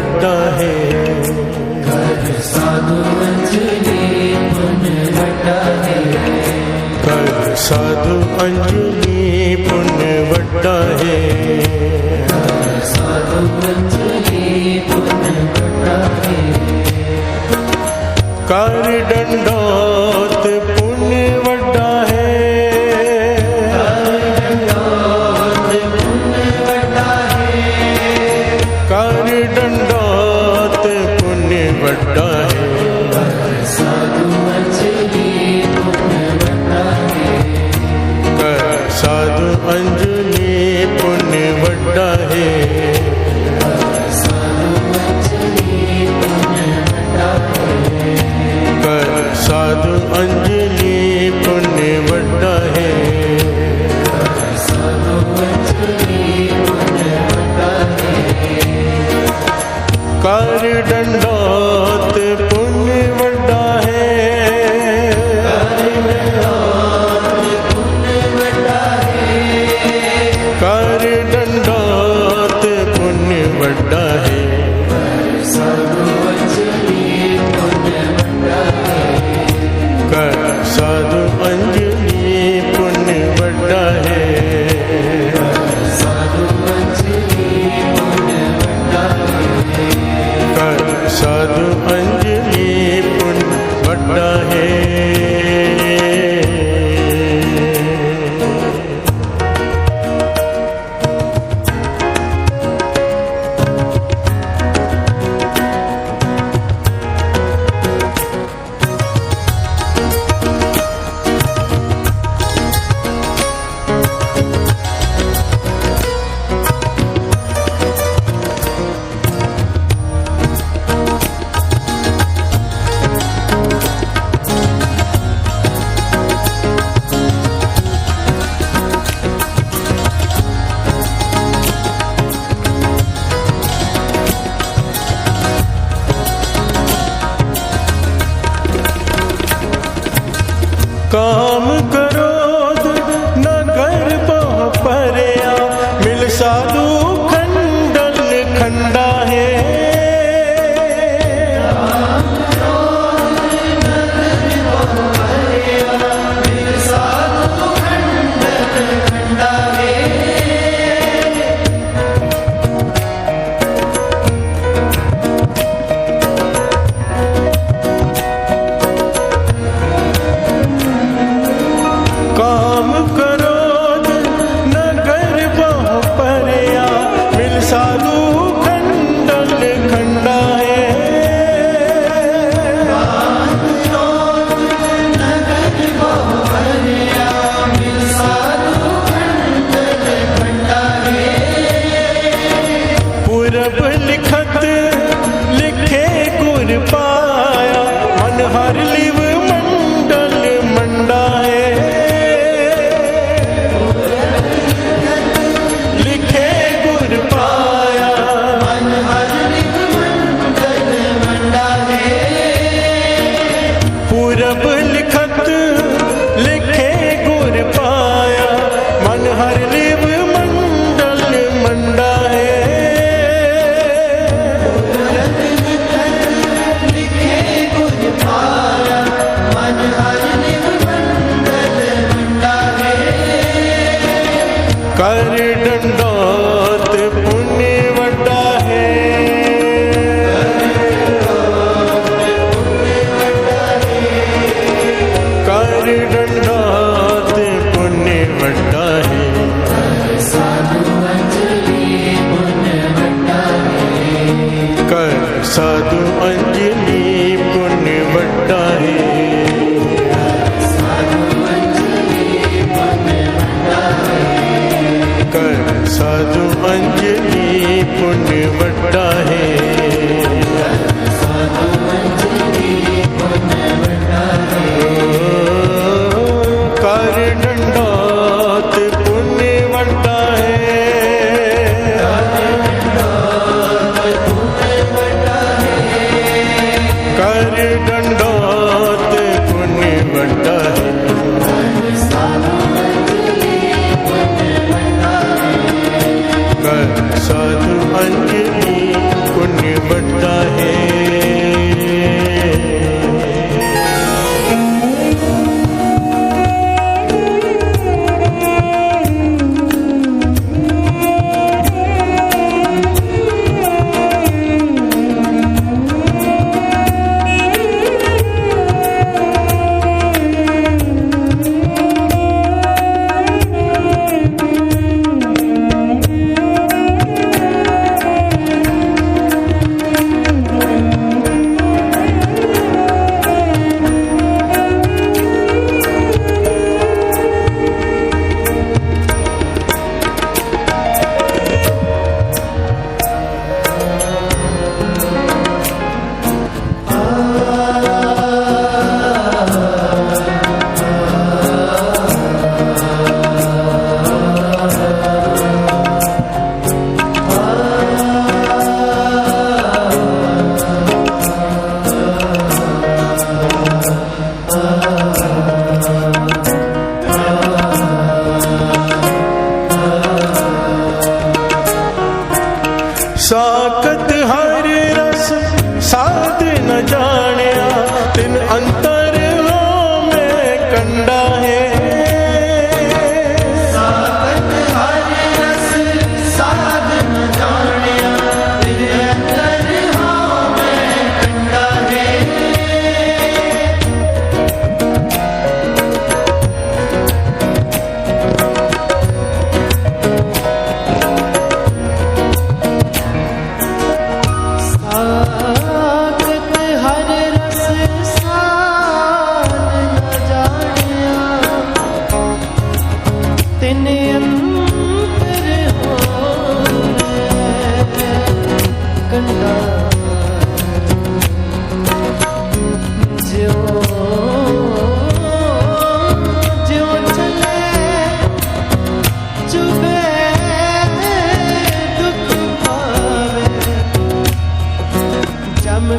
वड्डा है। कर साधु अंजलि पुण्य वड्डा है। कर साधु अंजलि पुण्य वड्डा है। कर साधु अंजलि पुण्य वड्डा है। कर दंडोत पुण्य वड्डा है। कर दंडोत पुण्य वड्डा है। कर साधु अंजलि पुण्य वड्डा है। कर साधु अंजलि पुण्य वड्डा है। कर साधु अंजलि पुण्य वड्डा है। कर साधु अंजलि पुण्य वड्डा है। कर साधु अंजलि पुण्य वड्डा है। कर दंडोत पुण्य वड्डा है। कर दंडोत पुण्य वड्डा है। कर साधु अंजलि पुण्य वड्डा है। कर साधु अंजलि पुण्य वड्डा है। कर साधु अंजलि पुण्य वड्डा है। कर साधु अंजलि पुण्य वड्डा है। काम करोध न कर बहु परया। मिल साधु खंडन खंडा है। काम करोध न कर बहु परया। मिल साधु खंडन खंडा है। पूरब लिखत लिखे गुर पाया। मन हर लिव मंडल मंडा है। लिखे गुर पाया। पूरब लिखत लिखे गुर पाया। मन हर लिव मंडल मंडा है। कर दंडोत पुण्य वड्डा है। कर दंडोत पुण्य वड्डा है। कर साधु अंजलि पुण्य वड्डा है। कर साधु अंजलि पुण्य वड्डा है। साधु अंजलि पुण्य वड्डा है। कर साधु अंजलि पुण्य वड्डा है। साधु अंजलि पुण्य वड्डा है। कर दंडोत पुण्य वड्डा है। कर दंडोत पुण्य वड्डा है। कर साधु अंजलि साकत हर रस साध न जानिया तिन अंतर में कंडा है साकत हर रस साध न जानिया तिन अंतर में कंडा है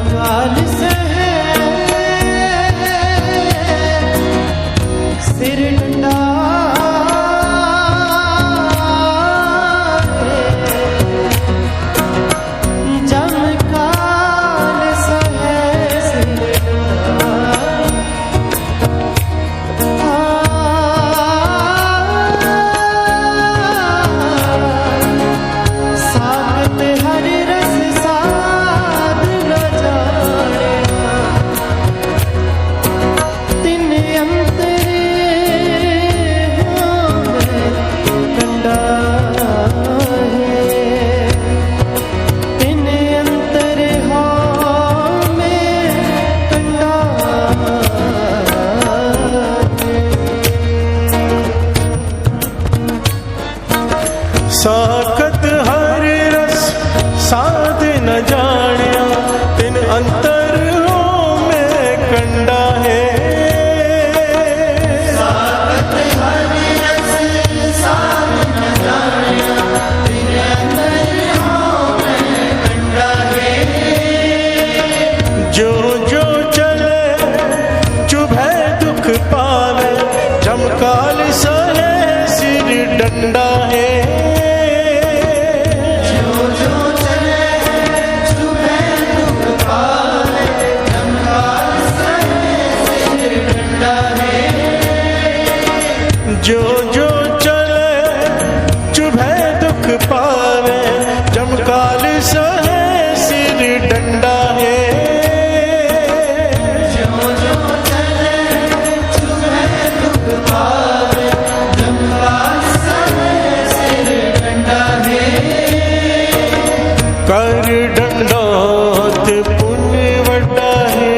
काल सहे सिर डंडा जम काल सहे सिर साकत हर रस साध न जानिया तिन अंतर कंडा है तिन अंतर में कंडा साकत हर रस साध न जानिया तिन अंतर में कंडा है साकत हर रस साध न जानिया तिन अंतर में कंडा है जो जो चले चुभे दुख पावे जमकाल सहे सिर डंडा है जो जो चले चुभे दुख पावे जमकाल सहे सिर डंडा है जो जो चले चुभे दुख पावे जमकाल सहे सिर डंडा है जो जो चले चुभे दुख पावे जमकाल सहे सिर डंडा है कर डंडोत पुण्य वड्डा है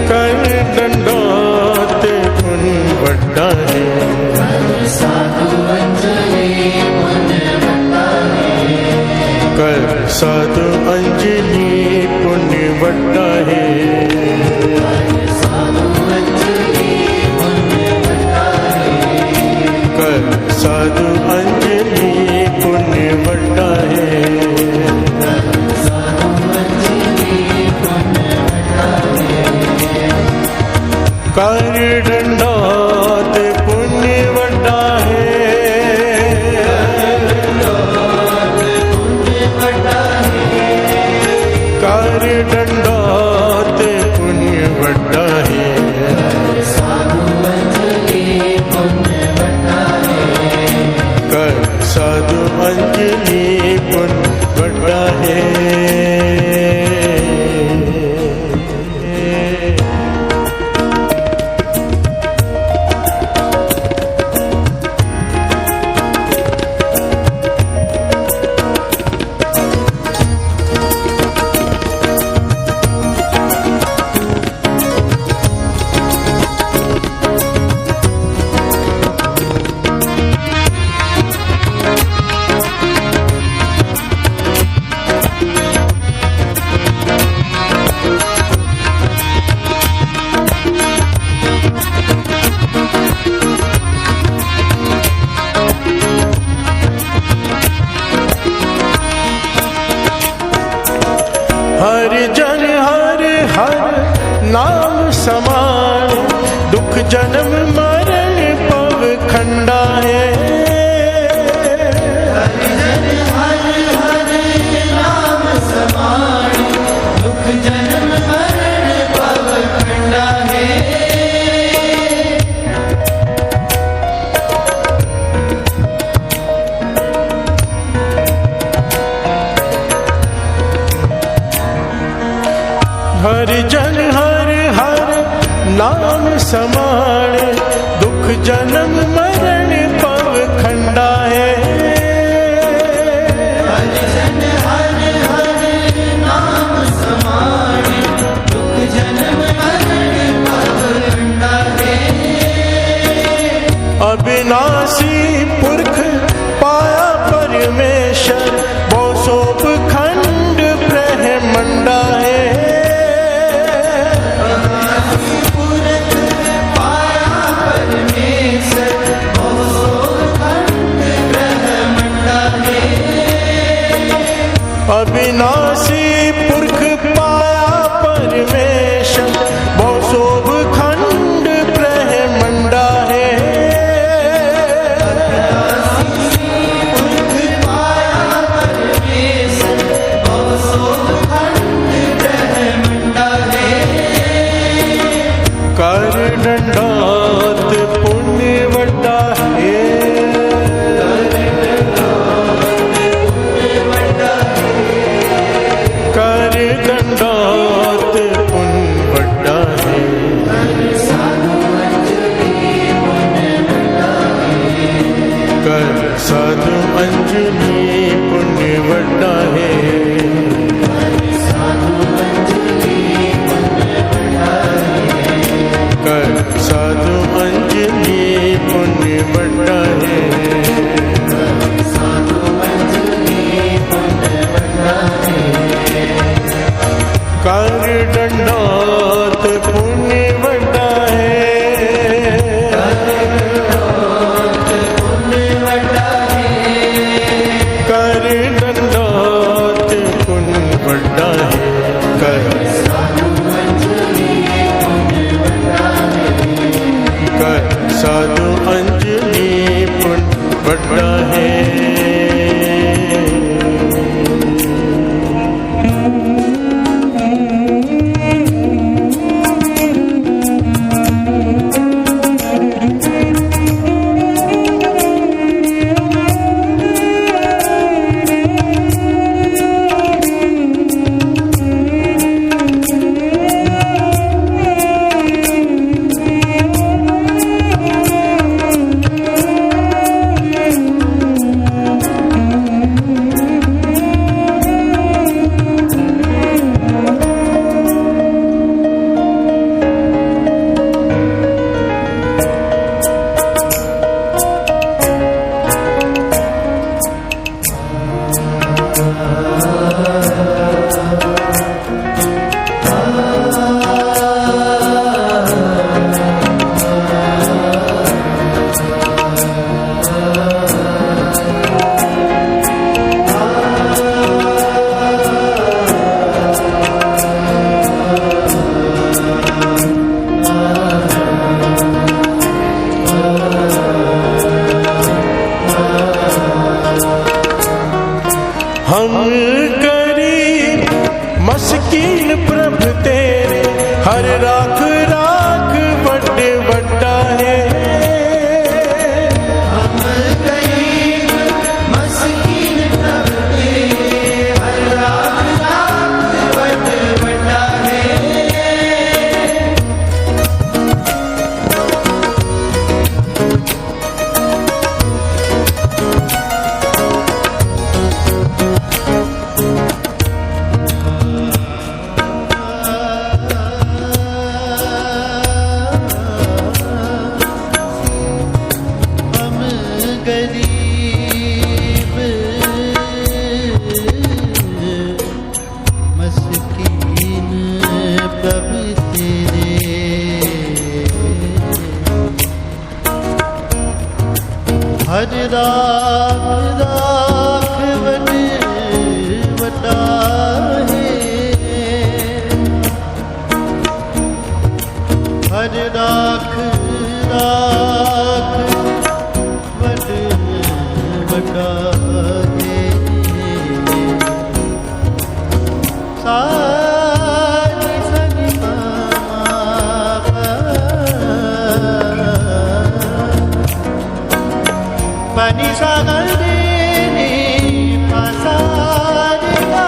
कर डंडोत पुण्य वड्डा है साधु अंजलि पुण्य वड्डा है कर साधु अंजलि पुण्य वड्डा है साधु अंजलि पुण्य वड्डा है कर साधु अंजलि पुण्य वड्डा है साधु अंजलि पुण्य वड्डा है कर डंडोत पुण्य वड्डा है पुण्य वड्डा है कर डंडोत पुण्य वड्डा है साधु अंजलि पुण्य वड्डा है कर समाणे दुख जन्म मरण पव खंडा है। भजन हर हर नाम समाणे दुख जन्म मरण पव खंडा है। अविनाशी पुरख पाया परमेश्वर वो सोप खंड ब्रह्मंडा है। अविनाशी पुरख पाया परमेश्वर वो शोभ खंड ब्रह्मंडा है। पुरख पाया परमेश्वर वो शोभ खंड ब्रह्मंडा है। कर दंडात पुण्य वड्डा है। कर दंडात पुण्य वड्डा है। कर साधु अंजलि पुण्य वड्डा है। कर साधु अंजलि पुण्य वड्डा है। कर दंडात पुण्य वड्डा है। कर दंडात पुण्य वड्डा है। कर साधु अंजलि पुण्य वड्डा है। हम गरीब मस्कीन प्रभु तेरे हर राख राख बड़े बड्डा है। हम गरीब मस्कीन प्रभु तेरे हर राख राख बड़े बड्डा है। गरीब मस्कीन प्रभु तेरे हर राख राख वड्डा है। हर राख राख वड्डा है। सारी Sunny pani sagar de ni pasa de ga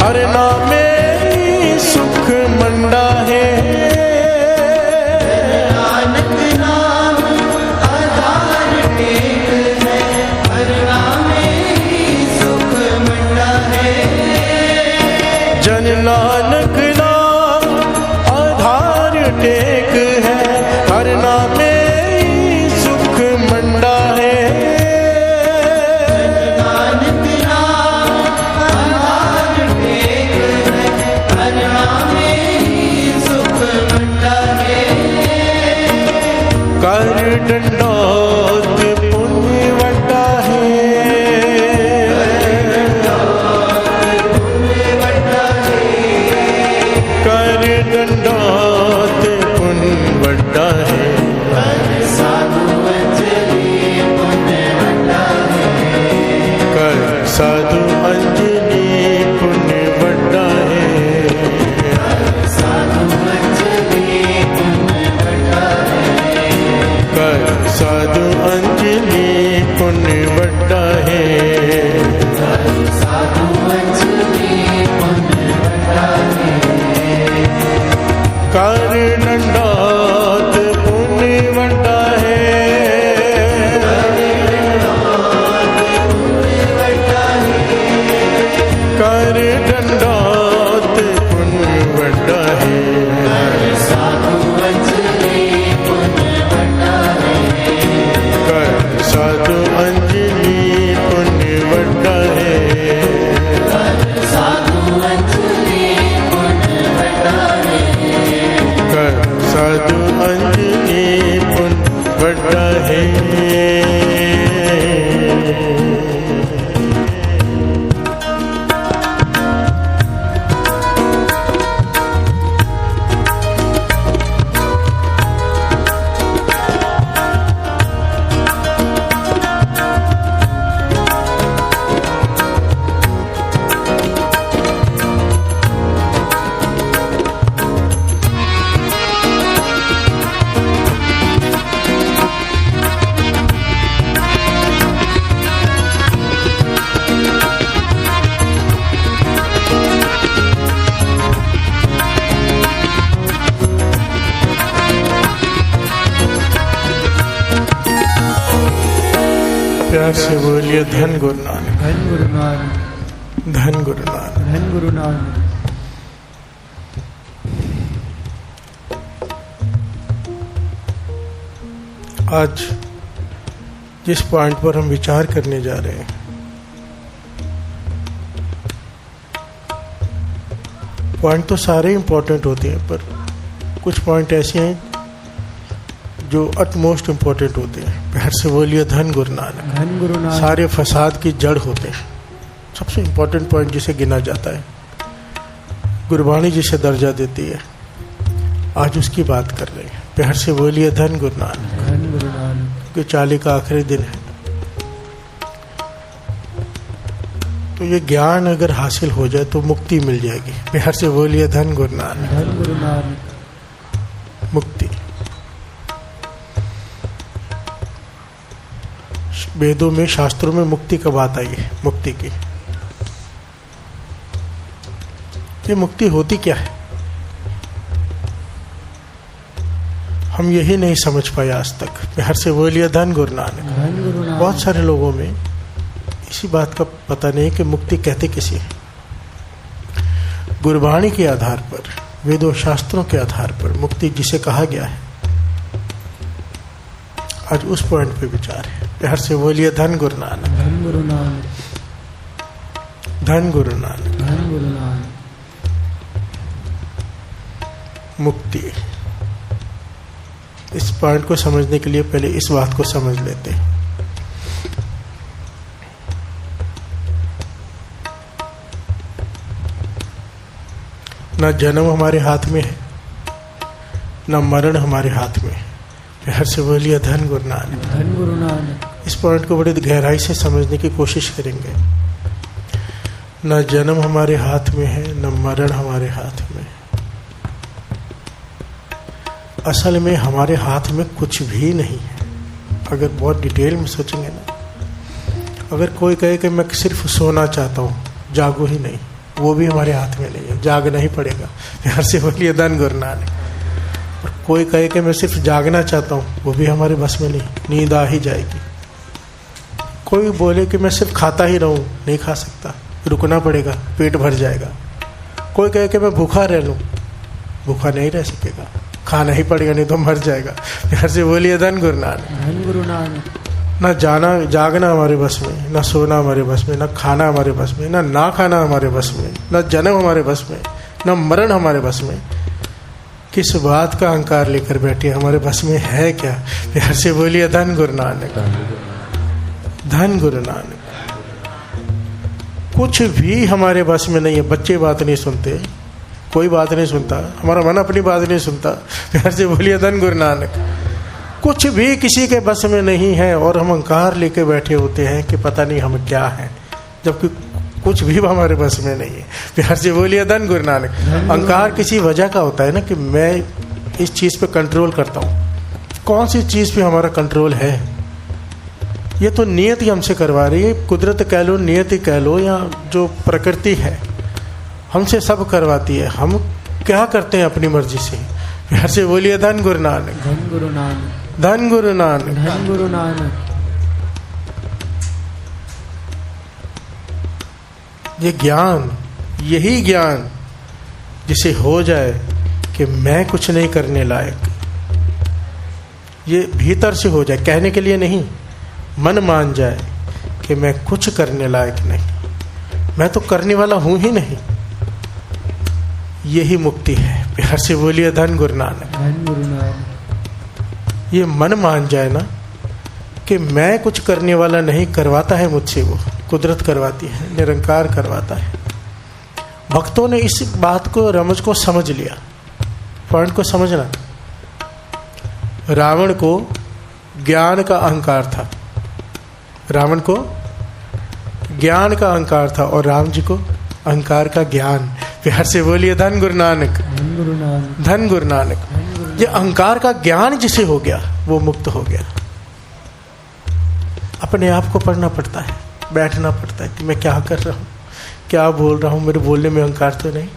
हर नामे सुख मंडा है। नानक नाम आधार टेक है, हर नामे सुख मंडा है। जन नानक नाम आधार टेक है, हर नामे सुख मंडा है। नानक नाम आधार टेक है, हर नामे सुख मंडा है। कर दंडोत पुण्य वटा है, कर दंडोत पुण्य वटा है। साधु अंजलि पुण्य वटा है, कर साधु अंजलि पुण्य वटा है। साधु अंजलि पुण्य वटा है। कर साधु अंजलि पुण्य वटा है। साधु अंजलि पुण्य वटा है। कर दंडोत पुण्य वटा है। कर दंडोत पुण्य वटा है। साधु अंजलि पुण्य वटा है। कर साधु अंजलि पुण्य वटा है। साधु अंजलि पुण्य वटा है। कर साधु अंजलि पुण्य वटा है। प्यार से बोलिए धन गुरु नानक, धन गुरु नानक, धन गुरु नानक। धन गुरु नानक। आज जिस पॉइंट पर हम विचार करने जा रहे हैं, पॉइंट तो सारे इंपॉर्टेंट होते हैं, पर कुछ पॉइंट ऐसे हैं जो अटमोस्ट इंपॉर्टेंट होते हैं। प्यार से बोलिए धन गुरु नानक। धन गुरु नानक। सारे फसाद की जड़ होते हैं। सबसे इंपॉर्टेंट पॉइंट जिसे गिना जाता है, गुरबाणी जिसे दर्जा देती है, आज उसकी बात कर रहे हैं। प्यार से बोलिए धन गुरु नानक। धन गुरु नानक। कि चाली का आखिरी दिन है, तो ये ज्ञान अगर हासिल हो जाए तो मुक्ति मिल जाएगी। प्यार से बोलिए धन गुरु नानक। धन गुरु नानक। मुक्ति वेदों में, शास्त्रों में मुक्ति का बात आई है। मुक्ति की ये मुक्ति होती क्या है, हम यही नहीं समझ पाए आज तक। प्यार से बोलिए धन गुरु नानक। धन गुरु नानक। बहुत सारे लोगों में इसी बात का पता नहीं कि मुक्ति कहते किसे है। गुरबाणी के आधार पर, वेदों शास्त्रों के आधार पर मुक्ति जिसे कहा गया है, आज उस पॉइंट पे विचार है। प्यार से बोलिए धन गुरु नानक। धन गुरु नानक। धन गुरु नानक। धन गुरु नानक। मुक्ति, इस पॉइंट को समझने के लिए पहले इस बात को समझ लेते हैं। न जन्म हमारे हाथ में है, न मरण हमारे हाथ में है। प्यार से बोलिए धन गुरु नानक। धन गुरु नानक। इस पॉइंट को बड़ी गहराई से समझने की कोशिश करेंगे। न जन्म हमारे हाथ में है, न मरण हमारे हाथ में है। असल में हमारे हाथ में कुछ भी नहीं है। अगर बहुत डिटेल में सोचेंगे ना, अगर कोई कहे कि मैं सिर्फ सोना चाहता हूँ, जागो ही नहीं, वो भी हमारे हाथ में नहीं है, जागना ही पड़ेगा। प्यार से बोलिए धन गुरु नानक। और कोई कहे कि मैं सिर्फ जागना चाहता हूँ, वो भी हमारे बस में नहीं, नींद आ ही जाएगी। कोई बोले कि मैं सिर्फ खाता ही रहूँ, नहीं खा सकता, रुकना पड़ेगा, पेट भर जाएगा। कोई कहे कि मैं भूखा रह लूँ, भूखा नहीं रह सकेगा, खाना ही पड़ेगा, नहीं तो मर जाएगा। प्यार से बोलिए धन गुरु नानक। धन गुरु नानक। ना जागना हमारे बस में, ना सोना हमारे बस में, ना खाना हमारे बस में, ना खाना हमारे बस में, ना जन्म हमारे बस में, ना मरण हमारे बस में। किस बात का अहंकार लेकर बैठे, हमारे बस में है क्या? प्यार से बोलिए धन गुरु नानक। धन गुरु नानक। कुछ भी हमारे बस में नहीं है। बच्चे बात नहीं सुनते, कोई बात नहीं सुनता, हमारा मन अपनी बात नहीं सुनता। प्यार से बोलिए धन गुरु नानक। कुछ भी किसी के बस में नहीं है और हम अहंकार लेके बैठे होते हैं कि पता नहीं हम क्या हैं, जबकि कुछ भी हमारे बस में नहीं है। प्यार से बोलिए धन गुरु नानक। अहंकार किसी वजह का होता है ना, कि मैं इस चीज पे कंट्रोल करता हूँ। कौन सी चीज पे हमारा कंट्रोल है? ये तो नियत ही हमसे करवा रही है। कुदरत कह लो, नियति कह लो, या जो प्रकृति है हमसे सब करवाती है। हम क्या करते हैं अपनी मर्जी से? प्यार से बोलिए धन गुरु नानक। धन गुरु नानक। धन गुरु नानक। धन गुरु नानक। ये ज्ञान, यही ज्ञान जिसे हो जाए कि मैं कुछ नहीं करने लायक, ये भीतर से हो जाए, कहने के लिए नहीं, मन मान जाए कि मैं कुछ करने लायक नहीं, मैं तो करने वाला हूं ही नहीं, यही मुक्ति है। प्यार से बोलिए धन गुरु नानक। धन गुरु नानक। ये मन मान जाए ना कि मैं कुछ करने वाला नहीं, करवाता है मुझसे, वो कुदरत करवाती है, निरंकार करवाता है। भक्तों ने इस बात को, रमज को समझ लिया। पॉइंट को समझना, रावण को ज्ञान का अहंकार था, रावण को ज्ञान का अहंकार था, और राम जी को अहंकार का ज्ञान। प्यार से बोलिए धन गुरु नानक। धन गुरु नानक। धन गुरु नानक। ये अहंकार का ज्ञान जिसे हो गया, वो मुक्त हो गया। अपने आप को पढ़ना पड़ता है, बैठना पड़ता है कि मैं क्या कर रहा हूँ, क्या बोल रहा हूँ, मेरे बोलने में अहंकार तो नहीं,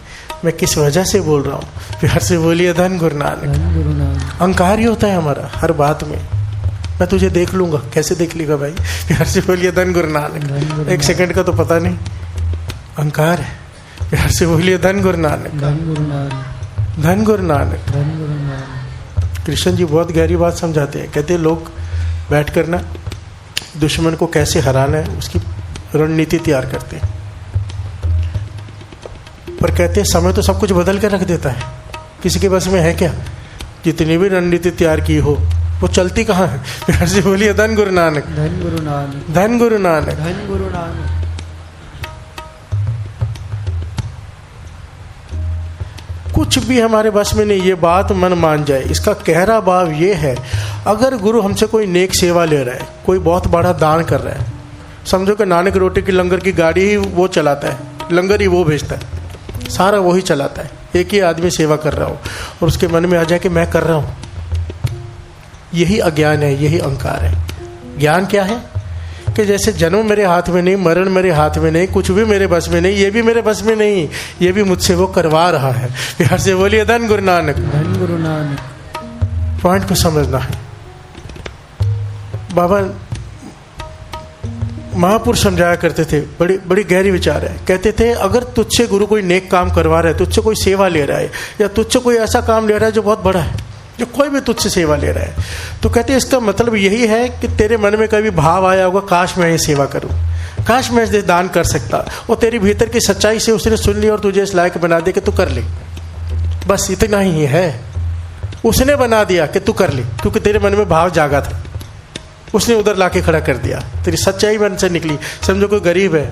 मैं किस वजह से बोल रहा हूँ। प्यार से बोलिए धन गुरु नानक। धन गुरु नानक। अहंकार ही होता है हमारा हर बात में। मैं तुझे देख लूंगा, कैसे देख लेगा भाई? प्यार से बोलिए धन गुरु नानक। एक सेकंड का तो पता नहीं, अहंकार है। प्यार से बोलिए धन गुरु नानक। धन गुरु नानक। धन गुरु नानक। धन गुरु नानक। कृष्ण जी बहुत गहरी बात समझाते हैं। कहते हैं लोग बैठ कर ना दुश्मन को कैसे हराना है उसकी रणनीति तैयार करते हैं, पर कहते हैं समय तो सब कुछ बदल कर रख देता है। किसी के बस में है क्या? जितनी भी रणनीति तैयार की हो वो चलती कहाँ है? प्यार से बोलिए धन गुरु नानक। धन गुरु नानक। धन गुरु नानक। धन गुरु नानक। कुछ भी हमारे बस में नहीं, ये बात मन मान जाए। इसका गहरा भाव ये है, अगर गुरु हमसे कोई नेक सेवा ले रहा है, कोई बहुत बड़ा दान कर रहा है, समझो कि नानक रोटी की लंगर की गाड़ी ही वो चलाता है, लंगर ही वो भेजता है, सारा वो ही चलाता है, एक ही आदमी सेवा कर रहा हो, और उसके मन में आ जाए कि मैं कर रहा हूँ, यही अज्ञान है, यही अहंकार है। ज्ञान क्या है? कि जैसे जन्म मेरे हाथ में नहीं, मरण मेरे हाथ में नहीं, कुछ भी मेरे बस में नहीं, ये भी मेरे बस में नहीं, ये भी मुझसे वो करवा रहा है। प्यार से बोलिए धन गुरु नानक। धन गुरु नानक। पॉइंट को समझना है। बाबा महापुरुष समझाया करते थे, बड़ी बड़ी गहरी विचार है। कहते थे अगर तुझसे गुरु कोई नेक काम करवा रहा है, तुझसे कोई सेवा ले रहा है, या तुझसे कोई ऐसा काम ले रहा है जो बहुत बड़ा है, जो कोई भी तुझसे सेवा ले रहा है, तो कहते हैं इसका मतलब यही है कि तेरे मन में कभी भाव आया होगा, काश मैं ये सेवा करूं, काश मैं इस दान कर सकता, और तेरी भीतर की सच्चाई से उसने सुन ली और तुझे इस लायक बना दिया कि तू कर ले। बस इतना ही है, उसने बना दिया कि तू कर ले, क्योंकि तेरे मन में भाव जागा था, उसने उधर लाके खड़ा कर दिया, तेरी सच्चाई मन से निकली। समझो कोई गरीब है,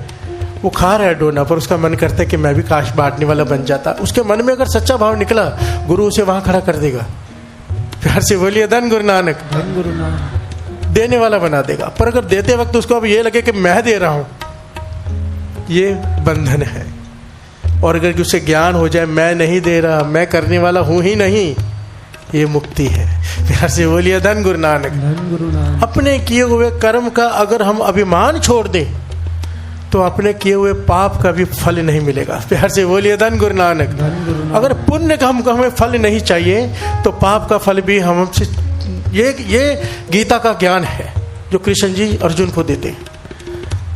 वो खा रहा है डोना, पर उसका मन करता है कि मैं भी काश बांटने वाला बन जाता। उसके मन में अगर सच्चा भाव निकला, गुरु उसे वहां खड़ा कर देगा। प्यार से बोलिए धन गुरु नानक। धन गुरु नानक। देने वाला बना देगा। पर अगर देते वक्त उसको अब ये लगे कि मैं दे रहा हूं, ये बंधन है। और अगर उसे ज्ञान हो जाए मैं नहीं दे रहा, मैं करने वाला हूं ही नहीं, ये मुक्ति है। प्यार से बोलिए धन गुरु नानक। धन गुरु नानक। अपने किए हुए कर्म का अगर हम अभिमान छोड़ दें, तो अपने किए हुए पाप का भी फल नहीं मिलेगा। प्यार से बोलिए धन गुरु नानक। धन गुरु नानक। अगर पुण्य का हमको हमें फल नहीं चाहिए तो पाप का फल भी हम हमसे, ये गीता का ज्ञान है जो कृष्ण जी अर्जुन को देते हैं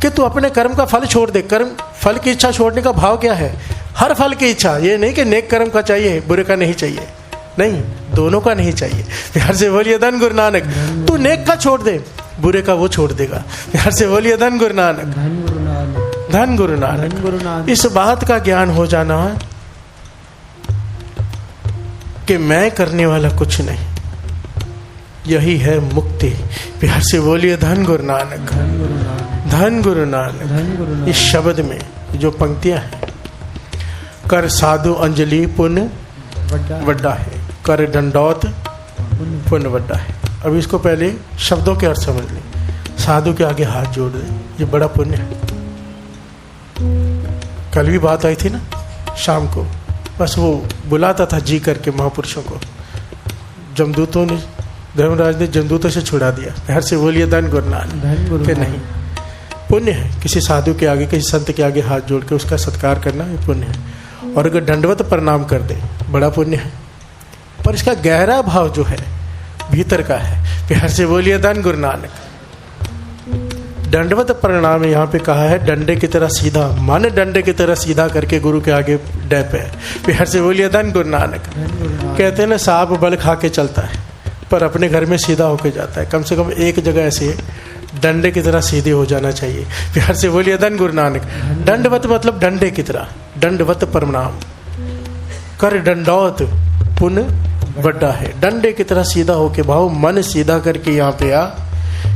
कि तू अपने कर्म का फल छोड़ दे। कर्म फल की इच्छा छोड़ने का भाव क्या है? हर फल की इच्छा, ये नहीं कि नेक कर्म का चाहिए बुरे का नहीं चाहिए, नहीं, दोनों का नहीं चाहिए। प्यार से बोलिए धन गुरु नानक। तू नेक का छोड़ दे, बुरे का वो छोड़ देगा। प्यार से बोलिए धन गुरु नानक। धन गुरु नानक। धन गुरु नानक। धन गुरु नानक। इस बात का ज्ञान हो जाना है कि मैं करने वाला कुछ नहीं, यही है मुक्ति। प्यार से बोलिए धन गुरु नानक। धन गुरु नानक। धन गुरु नानक। धन गुरु नानक। इस शब्द में जो पंक्तियां हैं, कर साधु अंजलि पुण्य वड्डा है, कर दंडौत पुण्य वड्डा है। अब इसको पहले शब्दों के अर्थ समझ लें। साधु के आगे हाथ जोड़ दे, ये बड़ा पुण्य है। कल भी बात आई थी ना शाम को, बस वो बुलाता था जी करके महापुरुषों को। जमदूतों ने, धर्मराज ने जमदूतों से छुड़ा दिया। प्यार से बोलिए धन गुरु नानक। के नहीं, पुण्य है किसी साधु के आगे, किसी संत के आगे हाथ जोड़ के उसका सत्कार करना, ये पुण्य है। और अगर दंडवत प्रणाम कर दे, बड़ा पुण्य है। पर इसका गहरा भाव जो है भीतर का है। प्यार से बोलिए धन गुरु नानक। दंडवत प्रणाम यहाँ पे कहा है, डंडे की तरह सीधा, मन डंडे की तरह सीधा करके गुरु के आगे डैप है। प्यार से बोलिए धन गुरु नानक। कहते हैं ना, सांप बल खा के चलता है पर अपने घर में सीधा होके जाता है। कम से कम एक जगह ऐसे डंडे की तरह सीधे हो जाना चाहिए। प्यार से बोलिए धन गुरु नानक। दंडवत मतलब डंडे की तरह, दंडवत प्रणाम। कर दंडौत पुण्य वड्डा है, डंडे की तरह सीधा होके भाव, मन सीधा करके यहाँ पे आ,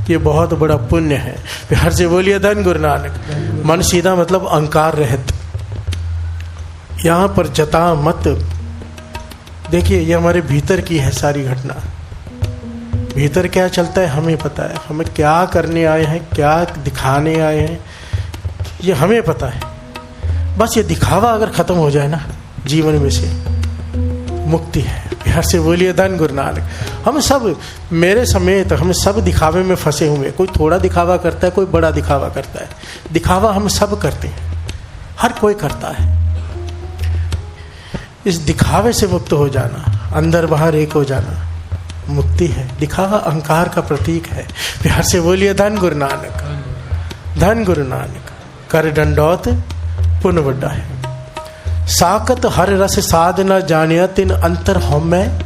ये बहुत बड़ा पुण्य है। प्यार से बोलिए धन गुरु नानक। मन सीधा मतलब अहंकार रहित। यहाँ पर जता मत। देखिए ये हमारे भीतर की है सारी घटना। भीतर क्या चलता है हमें पता है, हमें क्या करने आए हैं, क्या दिखाने आए हैं, ये हमें पता है। बस ये दिखावा अगर खत्म हो जाए ना जीवन में से, मुक्ति है। प्यार से बोलिए धन गुरु नानक। हम सब, मेरे समेत हम सब दिखावे में फंसे हुए। कोई थोड़ा दिखावा करता है, कोई बड़ा दिखावा करता है। दिखावा हम सब करते हैं, हर कोई करता है। इस दिखावे से मुक्त हो जाना, अंदर बाहर एक हो जाना, मुक्ति है। दिखावा अहंकार का प्रतीक है। प्यार से बोलिए धन गुरु नानक। धन गुरु नानक। कर दंडौत पुण्य वड्डा है। साकत हर रस साध न जानिया, तिन अंतर हम में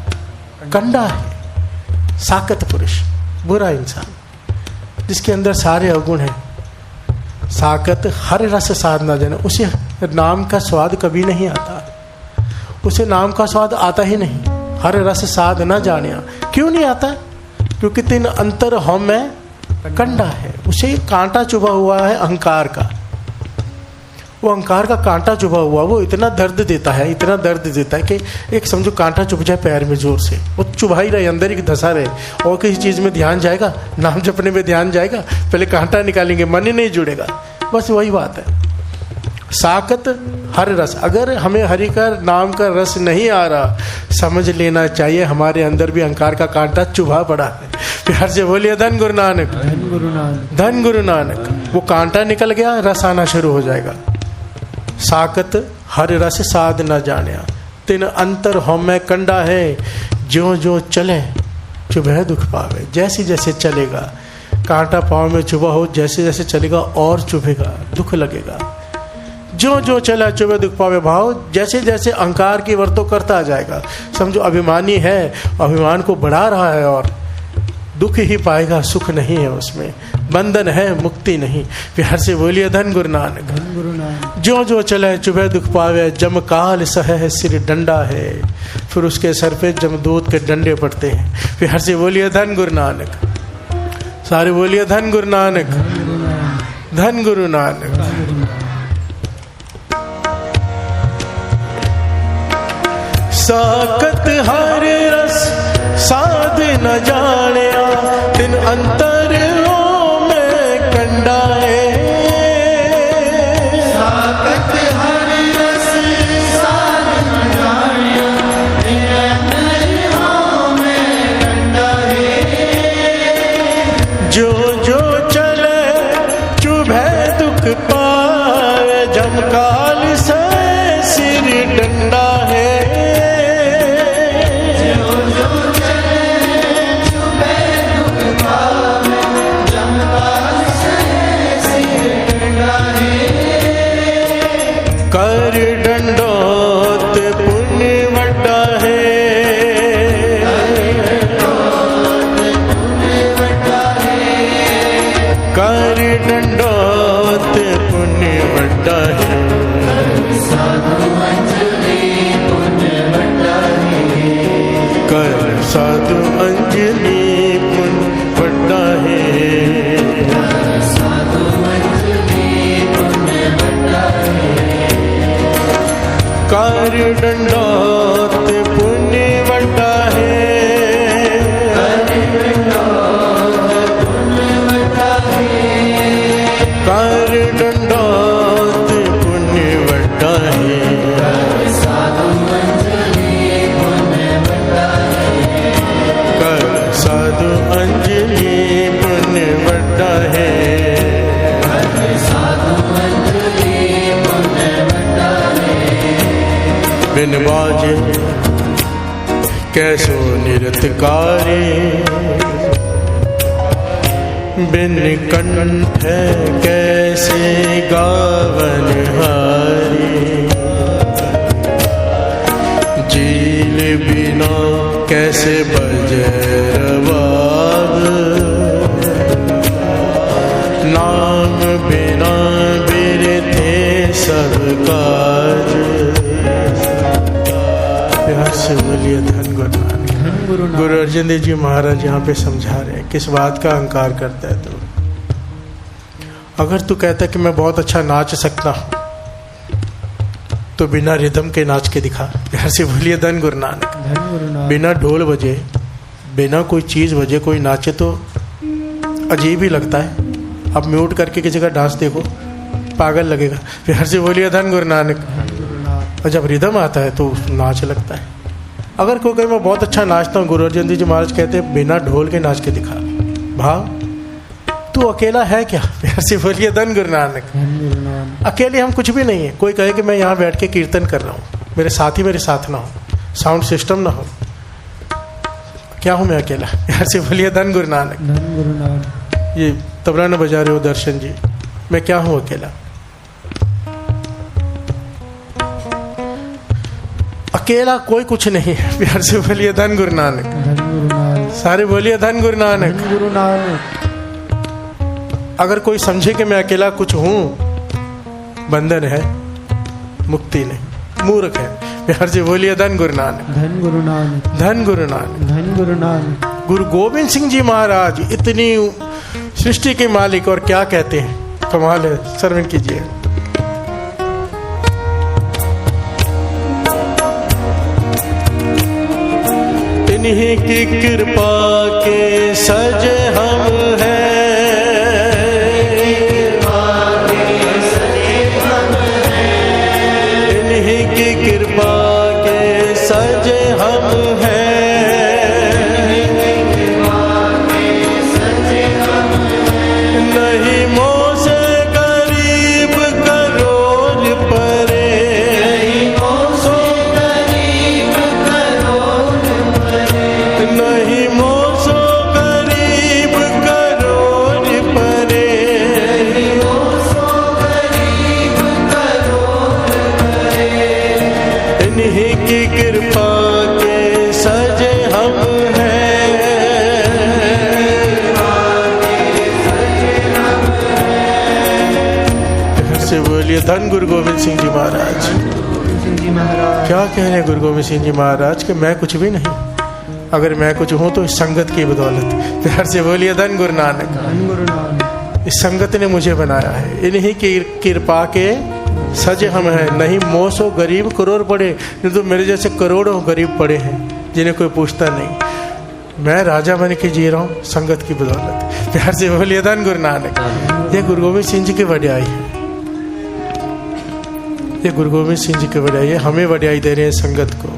कंडा है। साकत पुरुष, बुरा इंसान, जिसके अंदर सारे अवगुण हैं। साकत हर रस साध न जाने, उसे नाम का स्वाद कभी नहीं आता, उसे नाम का स्वाद आता ही नहीं। हर रस साध न जानिया, क्यों नहीं आता? क्योंकि तिन अंतर हम में कंडा है, उसे कांटा चुभा हुआ है अहंकार का। वो अहंकार का कांटा चुभा हुआ, वो इतना दर्द देता है, इतना दर्द देता है कि एक समझो कांटा चुभ जाए पैर में जोर से, वो चुभा ही रहे, अंदर ही धंसा रहे। और किसी चीज में ध्यान जाएगा, नाम जपने में ध्यान जाएगा, पहले कांटा निकालेंगे, मन ही नहीं जुड़ेगा। बस वही बात है। साकत हर रस, अगर हमें हरि का नाम का रस नहीं आ रहा, समझ लेना चाहिए हमारे अंदर भी अहंकार का कांटा चुभा पड़ा है। प्यार से बोलिए धन गुरु नानक। धन गुरु नानक। धन गुरु नानक। वो कांटा निकल गया, रस आना शुरू हो जाएगा। साकत हर रस साध न जानिया, तिन अंतर हम में कंडा है। जो जो चले चुभे दुख पावे, जैसे जैसे चलेगा, कांटा पाँव में चुभा हो, जैसे जैसे चलेगा और चुभेगा, दुख लगेगा। जो जो चला चुभे दुख पावे भाव, जैसे जैसे अहंकार की वर्तों करता जाएगा। समझो अभिमानी है, अभिमान को बढ़ा रहा है और दुख ही पाएगा, सुख नहीं है उसमें, बंधन है, मुक्ति नहीं। प्यार से बोलिए धन गुरु नानक। धन गुरु नानक। जो जो चले चुभे दुख पावे, जम काल सह सिर डंडा है। फिर उसके सर पे जमदूत के डंडे पड़ते हैं। प्यार से बोलिए धन गुरु नानक। सारे बोलिए धन गुरु नानक। धन गुरु नानक। साकत हर रस साध न जानिया, तिन अंतर में कंडा है। साकत हर रस साध न जानिया, तिन अंतर में कंडा है। जो जो चले चुभे दुख पावे, साधु अंजलि पुण्य बड़ा है, कार्य दंडोत पुण्य बड़ा है, कार्य दंडोत पुण्य बड़ा है, साधु अंजलि पुण्य बड़ा है, बिन बाजे कैसो निरतकारी, बिन कंठ कैसे गावन हारी, जील बिना कैसे बजे रबाब, नाम बिना बिरथे सब काज। प्यार से बोलिए धन गुरु नानक। गुरु अर्जन देव जी महाराज यहाँ पे समझा रहे हैं किस बात का अहंकार करता है तू। अगर तू कहता है कि मैं बहुत अच्छा नाच सकता हूँ तो बिना रिदम के नाच के दिखा। प्यार से बोलिए धन गुरु नानक। बिना ढोल बजे, बिना कोई चीज बजे कोई नाचे तो अजीब ही लगता है। अब म्यूट करके किसी का डांस देखो, पागल लगेगा। प्यार से बोलिए धन गुरु नानक। और जब रिदम आता है तो नाच लगता है। अगर कोई कहे मैं बहुत अच्छा नाचता हूँ, गुरु अर्जन देव जी महाराज कहते हैं बिना ढोल के नाच के दिखा। भाव तू अकेला है क्या? प्यार से बोलिए धन गुरु नानक। अकेले हम कुछ भी नहीं है। कोई कहे कि मैं यहाँ बैठ के कीर्तन कर रहा हूँ, मेरे साथी मेरे साथ ना हो, साउंड सिस्टम ना हो, क्या हूँ मैं अकेला? प्यार से बोलिए धन गुरु नानक। ये तबला न बजा रहे हो दर्शन जी, मैं क्या हूँ अकेला? अकेला कोई कुछ नहीं है। प्यार से बोलिए धन गुरु नानक। सारे बोलिए धन गुरु नानक। अगर कोई समझे कि मैं अकेला कुछ हूं, बंधन है, मुक्ति नहीं, मूर्ख है। प्यार से बोलिए धन गुरु नानक। धन गुरु नानक। धन गुरु नानक। धन गुरु नानक। गुरु गोविंद सिंह जी महाराज इतनी सृष्टि के मालिक, और क्या कहते हैं, कमाल है। श्रवण कीजिए। इन्हीं की कृपा के सजे हम हैं, इन्हीं की कृपा के सजे हम हैं, नहीं मोह से गरीब करोड़ परे, नहीं मोह से गरीब करोड़ परे, नहीं मोह से गरीब करोड़ परे, नहीं मोह से गरीब करोड़ परे, इन्हीं की कृपा के सजे हम हैं, से बोलिए धन गुरु गोविंद सिंह जी महाराज। क्या कह रहे हैं गुरु गोविंद सिंह जी महाराज कि मैं कुछ भी नहीं, अगर मैं कुछ हूं तो इस संगत की बदौलत। प्यार से बोलिए धन गुरु नानक। इस संगत ने मुझे बनाया है, इन्हीं की कृपा के सजे हम हैं, नहीं मोह सो गरीब करोड़ पड़े। नहीं तो मेरे जैसे करोड़ों गरीब पड़े हैं जिन्हें कोई पूछता नहीं। मैं राजा बन के जी रहा हूँ संगत की बदौलत। प्यार से बोलिए धन गुरु नानक। ये गुरु गोविंद सिंह जी की वड्याई है, ये गुरु गोविंद सिंह जी की वड्याई है। हमें वड्याई दे रहे हैं संगत को।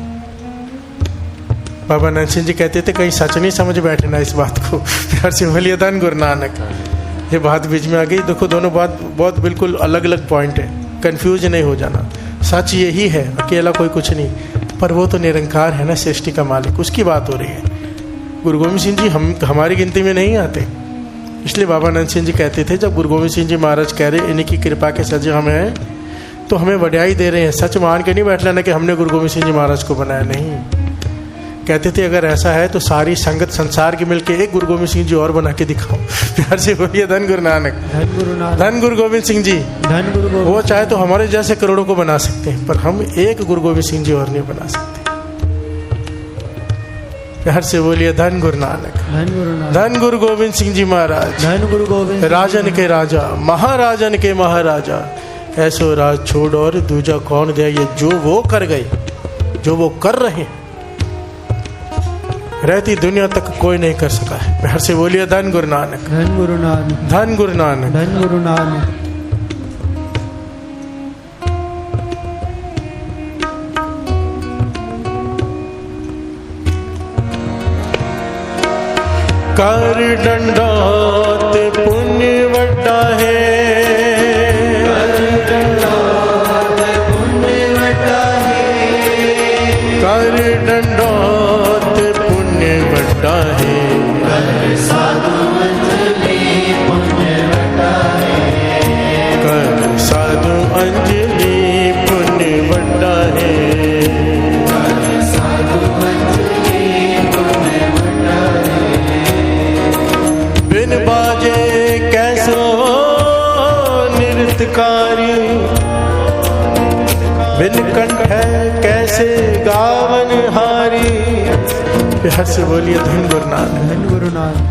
बाबा नानक सिंह जी कहते थे कहीं सच नहीं समझ बैठना इस बात को। प्यार से बोलिए धन गुरु नानक। ये बात बीच में आ गई। देखो दोनों बात बहुत बिल्कुल अलग अलग पॉइंट है, कंफ्यूज नहीं हो जाना। सच यही है, अकेला कोई कुछ नहीं, पर वो तो निरंकार है ना, सृष्टि का मालिक, उसकी बात हो रही है। गुरु गोविंद सिंह जी हमारी गिनती में नहीं आते। इसलिए बाबा नानक सिंह जी कहते थे जब गुरु गोविंद सिंह जी महाराज कह रहे इन्हीं की कृपा के सजे हमें हैं, तो हमें वड्याई दे रहे हैं। सच मान के नहीं बैठ लेना कि हमने गुरु गोविंद सिंह जी महाराज को बनाया, नहीं। कहते थे अगर ऐसा है तो सारी संगत संसार की मिलके एक गुरु गोविंद सिंह जी और बना के दिखाओ। प्यार से बोलिए धन गुरु नानक। धन गुरु नानक। धन गुरु गोविंद सिंह जी। धन गुरु गोविंद। वो चाहे तो हमारे जैसे करोड़ों को बना सकते हैं, पर हम एक गुरु गोविंद सिंह जी और नहीं बना सकते। प्यार से बोलिए धन गुरु नानक। धन गुरु नानक। धन गुरु गोविंद सिंह जी महाराज। धन गुरु गोविंद। राजन के राजा, महाराजन के महाराजा, ऐसो राज छोड़ और दूजा कौन दे। ये जो वो कर गए, जो वो कर रहे हैं, रहती दुनिया तक कोई नहीं कर सका है। प्यार से बोलिए धन गुरु नानक। धन गुरु नानक। धन गुरु नानक। धन गुरु नानक। कर दंडौत पुण्य वड्डा है, कर दंडौत पुण्य वड्डा है, कर दंडौत पुण्य वड्डा है, कर साधु अंजलि पुण्य वड्डा है, कर साधु अंजलि पुण्य वड्डा है, कर साधु अंजलि पुण्य वड्डा है। बिन बाजे कैसो नृत्यकारी, बिन कंठ कैसे गावन हारी। प्यार से बोलिए धन गुरु नानक। धन गुरु नानक।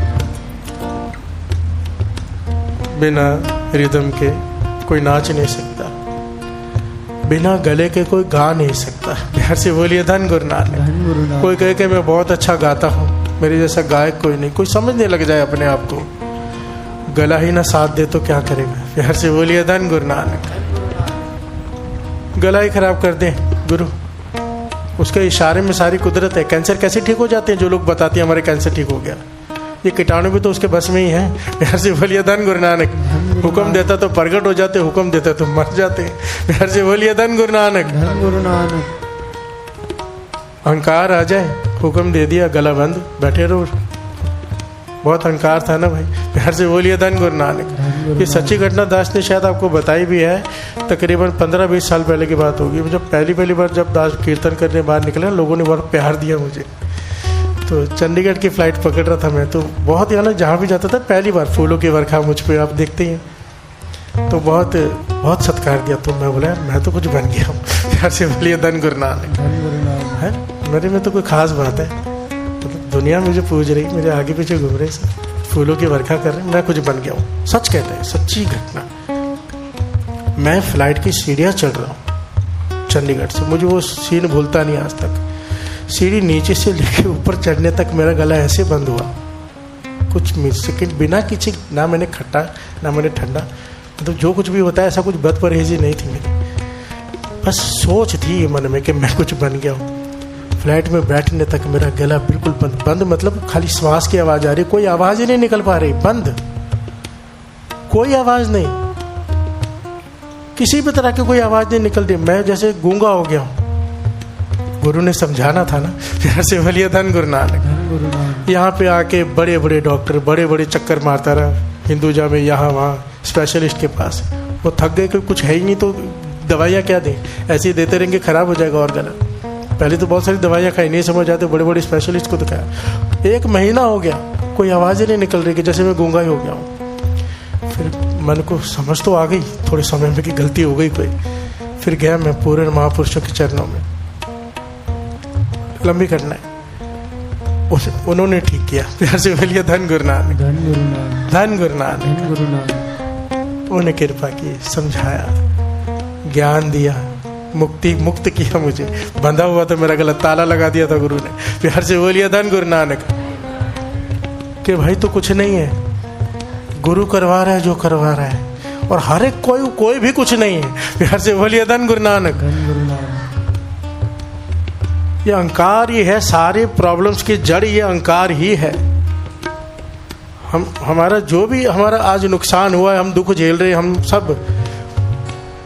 बिना रिदम के कोई नाच नहीं सकता, बिना गले के कोई गा नहीं सकता। प्यार से बोलिए धन गुरु नानक। धन गुरु नानक। कोई कहे कि मैं बहुत अच्छा गाता हूँ, मेरे जैसा गायक कोई नहीं, कोई समझने लग जाए अपने आप को, गला ही ना साथ दे तो क्या करेगा। प्यार से बोलिए धन गुरु नानक। गला ही खराब कर दे गुरु, उसके इशारे में सारी कुदरत है। कैंसर कैसे ठीक हो जाते हैं, जो लोग बताते हैं हमारे कैंसर ठीक हो गया, ये कीटाणु भी तो उसके बस में ही है। प्यार से बोलिए धन गुरु नानक। हुक्म देता तो प्रगट हो जाते, हुक्म देता तो मर जाते। प्यार से बोलिए धन गुरु नानक। धन गुरु नानक। अहंकार आ जाए, हुक्म दे दिया, गला बंद, बैठे रहो। बहुत अहंकार था ना भाई। प्यार से बोलिए धन गुरु नानक। ये सच्ची घटना दास ने शायद आपको बताई भी है, तकरीबन 15-20 साल पहले की बात होगी। जब पहली बार जब दास कीर्तन करने बाहर निकले, लोगों ने बहुत प्यार दिया मुझे। तो चंडीगढ़ की फ्लाइट पकड़ रहा था मैं, तो बहुत यहाँ जहाँ भी जाता था पहली बार फूलों की वर्षा मुझ पर, आप देखते ही हैं, तो बहुत बहुत सत्कार दिया। तो मैं बोला मैं तो कुछ बन गया हूँ। प्यार से बोलिए धन गुरु नानक। धन गुरु नानक। है मेरे में तो कोई खास बात है, मतलब दुनिया मुझे पूज रही, मेरे आगे पीछे घूम रहे, सब फूलों की वर्षा कर रहे, मैं कुछ बन गया हूँ। सच कहते हैं, सच्ची घटना। मैं फ्लाइट की सीढ़ियाँ चढ़ रहा हूँ चंडीगढ़ से, मुझे वो सीन भूलता नहीं आज तक। सीढ़ी नीचे से लेके ऊपर चढ़ने तक मेरा गला ऐसे बंद हुआ, कुछ सेकंड बिना किसी, ना मैंने खट्टा ना मैंने ठंडा, मतलब जो कुछ भी होता है ऐसा कुछ बद परहेजी नहीं थी मेरी, बस सोच थी मन में कि मैं कुछ बन गया हूँ। फ्लाइट में बैठने तक मेरा गला बिल्कुल बंद, बंद मतलब खाली श्वास की आवाज आ रही, कोई आवाज ही नहीं निकल पा रही, बंद, कोई आवाज नहीं, किसी भी तरह की कोई आवाज नहीं निकल रही। मैं जैसे गूंगा हो गया हूँ। गुरु ने समझाना था ना। प्यार से बोलिए धन गुरु नानक। यहाँ पे आके बड़े बड़े डॉक्टर बड़े बड़े चक्कर मारता रहा हिंदुजा में, यहाँ वहाँ स्पेशलिस्ट के पास, वो थक गए कि कुछ है ही नहीं, तो दवाइयाँ क्या दें, ऐसे ही देते रहेंगे खराब हो जाएगा और गला। पहले तो बहुत सारी दवाइयाँ खाई, नहीं समझ आते, बड़े बड़े स्पेशलिस्ट को दिखाया। 1 महीना हो गया, कोई आवाज़ ही नहीं निकल रही, कि जैसे मैं गूंगा ही हो गया हूँ। फिर मन को समझ तो आ गई थोड़े समय में कि गलती हो गई कोई। फिर गया मैं पूर्ण महापुरुषों के चरणों में, लंबी करना है, उन्होंने ठीक किया। प्यार से बोलिए धन गुरु नानक। धन गुरु नानक। धन गुरु नानक। धन गुरु नानक। उन्होंने कृपा की, समझाया, ज्ञान दिया, मुक्त किया मुझे। बंधा हुआ तो मेरा गला, ताला लगा दिया था गुरु ने। प्यार से बोलिए धन गुरु नानक। कि भाई तो कुछ नहीं है, गुरु करवा रहा है जो करवा रहा है, और हर एक कोई भी कुछ नहीं है। प्यार से बोलिए धन गुरु नानक। धन गुरु नानक। ये अहंकार ही है, सारे प्रॉब्लम्स की जड़ ये अहंकार ही है। हमारा जो भी हमारा आज नुकसान हुआ है, हम दुख झेल रहे हैं, हम सब,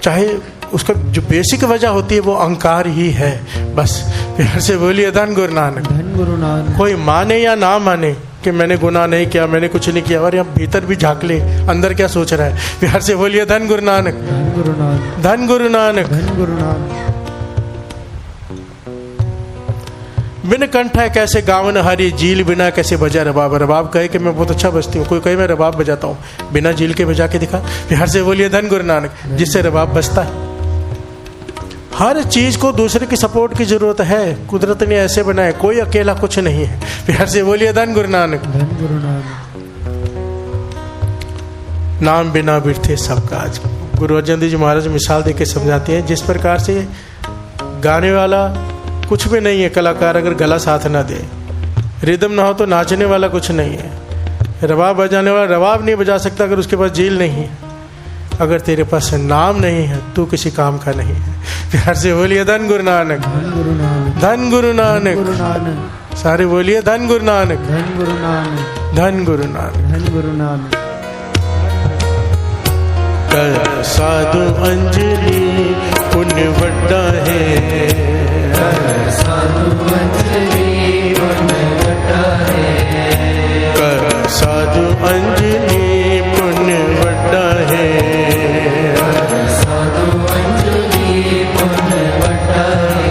चाहे उसका जो बेसिक वजह होती है वो अहंकार ही है बस। प्यार से बोलिए धन गुरु नानक। धन गुरु नानक। कोई माने या ना माने कि मैंने गुनाह नहीं किया, मैंने कुछ नहीं किया, और यहाँ भीतर भी झांक ले अंदर क्या सोच रहा है। प्यार से बोलिए धन गुरु नानक। धन गुरु नानक। धन गुरु नानक। धन गुरु नानक। बिन कंठ है कैसे गावन हरी, झील बिना कैसे बजा रबाब। रबाब कहे कि मैं बहुत अच्छा बजती हूँ, कोई कहे मैं रबाब बजाता हूँ, बिना झील के बजा के दिखा। प्यार से बोलिए धन गुरु नानक। जिससे रबाब बजता है, हर चीज को दूसरे की सपोर्ट की जरूरत है। कुदरत ने ऐसे बनाया, कोई अकेला कुछ नहीं है। प्यार से बोलिए धन गुरु नानक। धन गुरु नानक। नाम बिना बिरथे सब काज। गुरु अर्जन देव जी महाराज मिसाल देके समझाते हैं, जिस प्रकार से गाने वाला कुछ भी नहीं है कलाकार, अगर गला साथ ना दे, रिदम ना हो तो नाचने वाला कुछ नहीं है। रबाब बजाने वाला रबाब नहीं बजा सकता अगर उसके पास जील नहीं है। अगर तेरे पास नाम नहीं है तू किसी काम का नहीं है। प्यार से बोलिए धन गुरु नानक। धन गुरु नानक। धन गुरु नानक। गुरु नानक। सारे बोलिए धन गुरु नानक। धन गुरु नानक। धन गुरु नानक। धन गुरु नानक। कर साधु अंजलि पुण्य वड्डा है। कर साधु अंजलि पुण्य वड्डा है। कर साधु अंजलि पुण्य वड्डा है। कर साधु अंजलि पुण्य वड्डा है।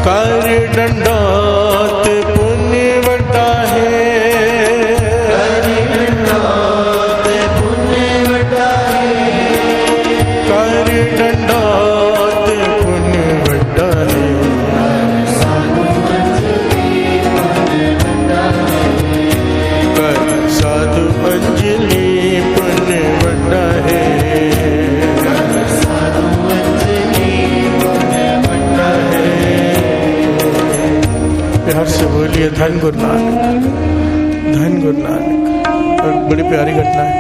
कर दंडौत पुण्य वड्डा है। कर दंडौत पुण्य वड्डा है। कर दंडौत पुण्य वड्डा है। साधु अंजलि पुण्य वड्डा है। कर साधु अंजलि पुण्य वड्डा है। साधु अंजलि पुण्य वड्डा है। प्यार से बोलिए धन गुरु नानक। धन गुरु नानक। और बड़ी प्यारी घटना है।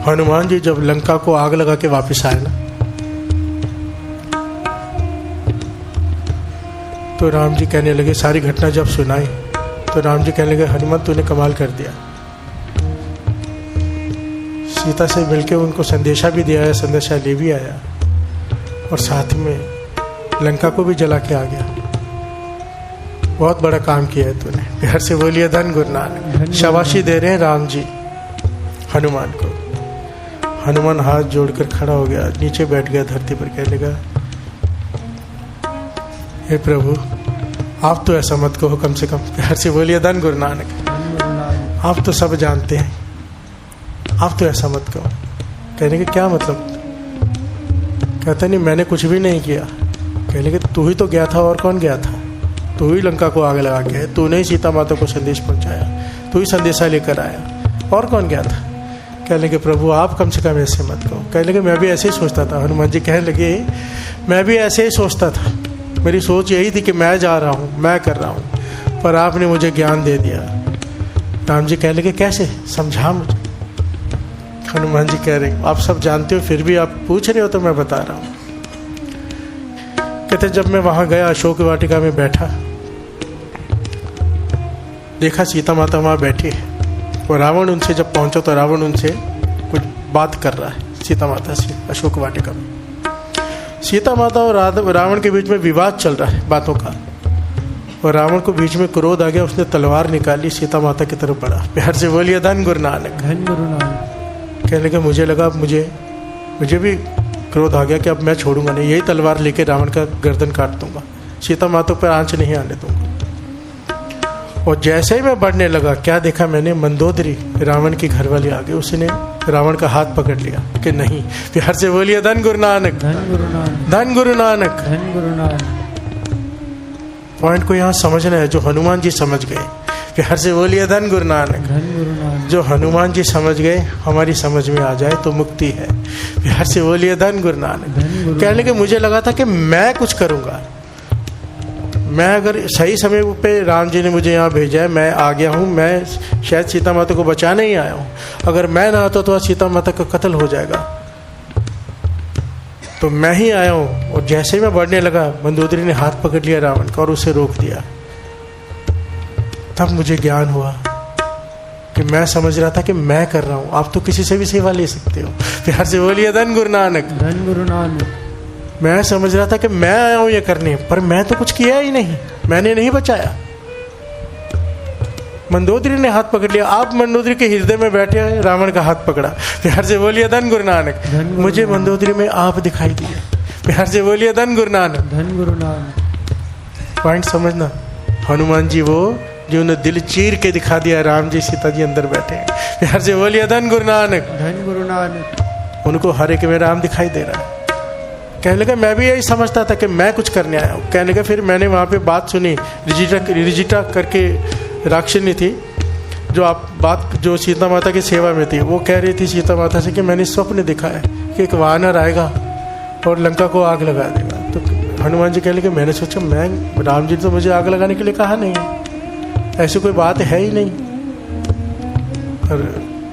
हनुमान जी जब लंका को आग लगा के वापस आए ना, तो राम जी कहने लगे, सारी घटना जब सुनाई तो राम जी कहने लगे, हनुमान तूने कमाल कर दिया। सीता से मिलके उनको संदेशा भी दिया है, संदेशा ले भी आया और साथ में लंका को भी जला के आ गया। बहुत बड़ा काम किया है तूने। प्यार से बोलिए धन गुरु नानक। शाबाशी दे रहे हैं राम जी हनुमान को। हनुमान हाथ जोड़कर खड़ा हो गया, नीचे बैठ गया धरती पर, कहने लगा, हे प्रभु आप तो ऐसा मत कहो कम से कम। प्यार से बोलिए धन गुरु नानक। धन गुरु नानक। आप तो सब जानते हैं, आप तो ऐसा मत कहो। कहने के क्या मतलब? कहता नहीं मैंने कुछ भी नहीं किया। कहने के तू ही तो गया था, और कौन गया था? तू ही लंका को आग लगा के, तूने ही सीता माता को संदेश पहुंचाया, तू ही संदेशा लेकर आया, और कौन गया था? कहने के प्रभु आप कम से कम ऐसे मत कहो। कहने लगे मैं भी ऐसे ही सोचता था। हनुमान जी कहने लगे मैं भी ऐसे ही सोचता था, मेरी सोच यही थी कि मैं जा रहा हूँ, मैं कर रहा हूँ, पर आपने मुझे ज्ञान दे दिया। राम जी कहने लगे कैसे, समझा मुझे। हनुमान जी कह रहे आप सब जानते हो फिर भी आप पूछ रहे हो तो मैं बता रहा हूँ। कहते जब मैं वहां गया, अशोक वाटिका में बैठा, देखा सीता माता वहां बैठी है और रावण उनसे जब पहुंचा तो रावण उनसे कुछ बात कर रहा है सीता माता से अशोक वाटिका में। सीता माता और रावण के बीच में विवाद चल रहा है बातों का, और रावण को बीच में क्रोध आ गया, उसने तलवार निकाली, सीता माता की तरफ बढ़ा। प्यार से बोलिए धन गुरु नानक। धन गुरु नानक। कहने लगे मुझे लगा मुझे भी क्रोध आ गया कि अब मैं छोड़ूंगा नहीं, यही तलवार लेके रावण का गर्दन काट दूंगा, सीता माता पर आंच नहीं आने दूंगा। और जैसे ही मैं बढ़ने लगा, क्या देखा मैंने, मंदोदरी रावण की घरवाली आ गई, उसने रावण का हाथ पकड़ लिया कि नहीं। प्यार से बोलिए धन गुरु नानक। धन गुरु नानक। धन गुरु नानक। धन गुरु नानक। पॉइंट को यहाँ समझना है, जो हनुमान जी समझ गए। प्यार से बोलिए धन गुरु नानक। धन गुरु नानक। जो हनुमान जी समझ गए, हमारी समझ में आ जाए तो मुक्ति है। प्यार से बोलिए धन गुरु नानक। कहने के मुझे लगा था कि मैं कुछ करूंगा, मैं अगर सही समय पे राम जी ने मुझे यहाँ भेजा है, मैं आ गया हूँ, मैं शायद सीता माता को बचाने ही आया हूँ, अगर मैं ना आता तो सीता माता का कत्ल हो जाएगा, तो मैं ही आया हूँ। और जैसे ही मैं बढ़ने लगा, मंदोदरी ने हाथ पकड़ लिया रावण का और उसे रोक दिया। तब मुझे ज्ञान हुआ कि मैं समझ रहा था कि मैं कर रहा हूँ, आप तो किसी से भी सेवा ले सकते हो। प्यार से बोलिए धन गुरु नानक। धन गुरु नानक। मैं समझ रहा था कि मैं आया हूं ये करने, पर मैं तो कुछ किया ही नहीं, मैंने नहीं बचाया। मंदोदरी ने हाथ पकड़ लिया, आप मंदोदरी के हृदय में बैठे हैं, रावण का हाथ पकड़ा। प्यार से बोलिए धन गुरु नानक। मुझे मंदोदरी में आप दिखाई दिए। प्यार से बोलिए धन गुरु नानक। धन गुरु नानक। पॉइंट समझना, हनुमान जी वो जिन्होंने दिल चीर के दिखा दिया राम जी सीता जी अंदर बैठे हैं। प्यार से बोलिए धन गुरु नानक। धन गुरु नानक। उनको हर एक में राम दिखाई दे रहा है। कहने लगा मैं भी यही समझता था कि मैं कुछ करने आया हूँ। कहने लगा फिर मैंने वहाँ पे बात सुनी, रिजिटा करके राक्षसी थी जो सीता माता की सेवा में थी। वो कह रही थी सीता माता से कि मैंने स्वप्न देखा है कि एक वानर आएगा और लंका को आग लगा देगा। तो हनुमान जी कहने लगे मैंने सोचा मैं राम जी तो मुझे आग लगाने के लिए कहा नहीं, ऐसी कोई बात है ही नहीं। और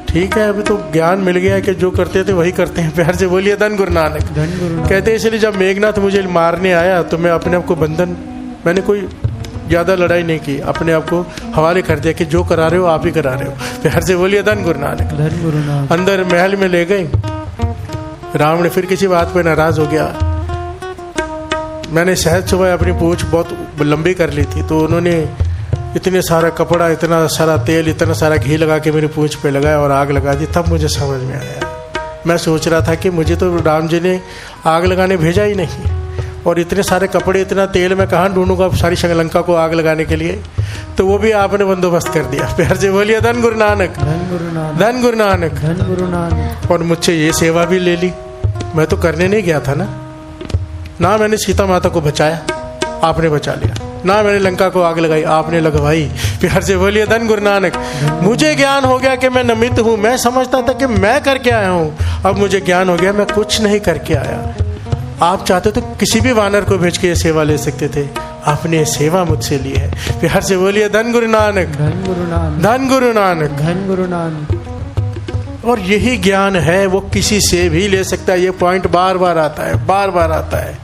ठीक है, अभी तो ज्ञान मिल गया है कि जो करते थे वही करते हैं। प्यार से बोलिए धन गुरु नानक। धन गुरु नानक। कहते इसलिए जब मेघनाथ मुझे मारने आया तो मैं अपने आप को मैंने कोई ज़्यादा लड़ाई नहीं की, अपने आप को हवाले कर दिया कि जो करा रहे हो आप ही करा रहे हो। प्यार से बोलिए धन गुरु नानक। धन गुरु नानक। अंदर महल में ले गए। राम ने फिर किसी बात पर नाराज हो गया। मैंने सहज सुबह अपनी पूंछ बहुत लंबी कर ली थी, तो उन्होंने इतने सारा कपड़ा, इतना सारा तेल, इतना सारा घी लगा के मेरी पूंछ पे लगाया और आग लगा दी। तब मुझे समझ में आया। मैं सोच रहा था कि मुझे तो राम जी ने आग लगाने भेजा ही नहीं, और इतने सारे कपड़े, इतना तेल मैं कहाँ ढूंढूंगा सारी श्रीलंका को आग लगाने के लिए। तो वो भी आपने बंदोबस्त कर दिया। प्यार से बोलिए धन गुरु नानक। धन गुरु नानक। धन गुरु नानक। धन गुरु नानक। और मुझसे ये सेवा भी ले ली। मैं तो करने नहीं गया था ना मैंने सीता माता को बचाया, आपने बचा लिया। ना मैंने लंका को आग लगाई, आपने लगवाई। प्यार से बोलिए धन गुरु नानक। मुझे ज्ञान हो गया कि मैं निमित्त हूँ। मैं समझता था कि मैं करके आया हूँ, अब मुझे ज्ञान हो गया मैं कुछ नहीं करके आया। आप चाहते तो किसी भी वानर को भेज के ये सेवा ले सकते थे, आपने ये सेवा मुझसे ली है। प्यार से बोलिए धन गुरु नानक। धन गुरु नानक। धन गुरु नानक। धन गुरु नानक। और यही ज्ञान है, वो किसी से भी ले सकता है। ये पॉइंट बार बार आता है।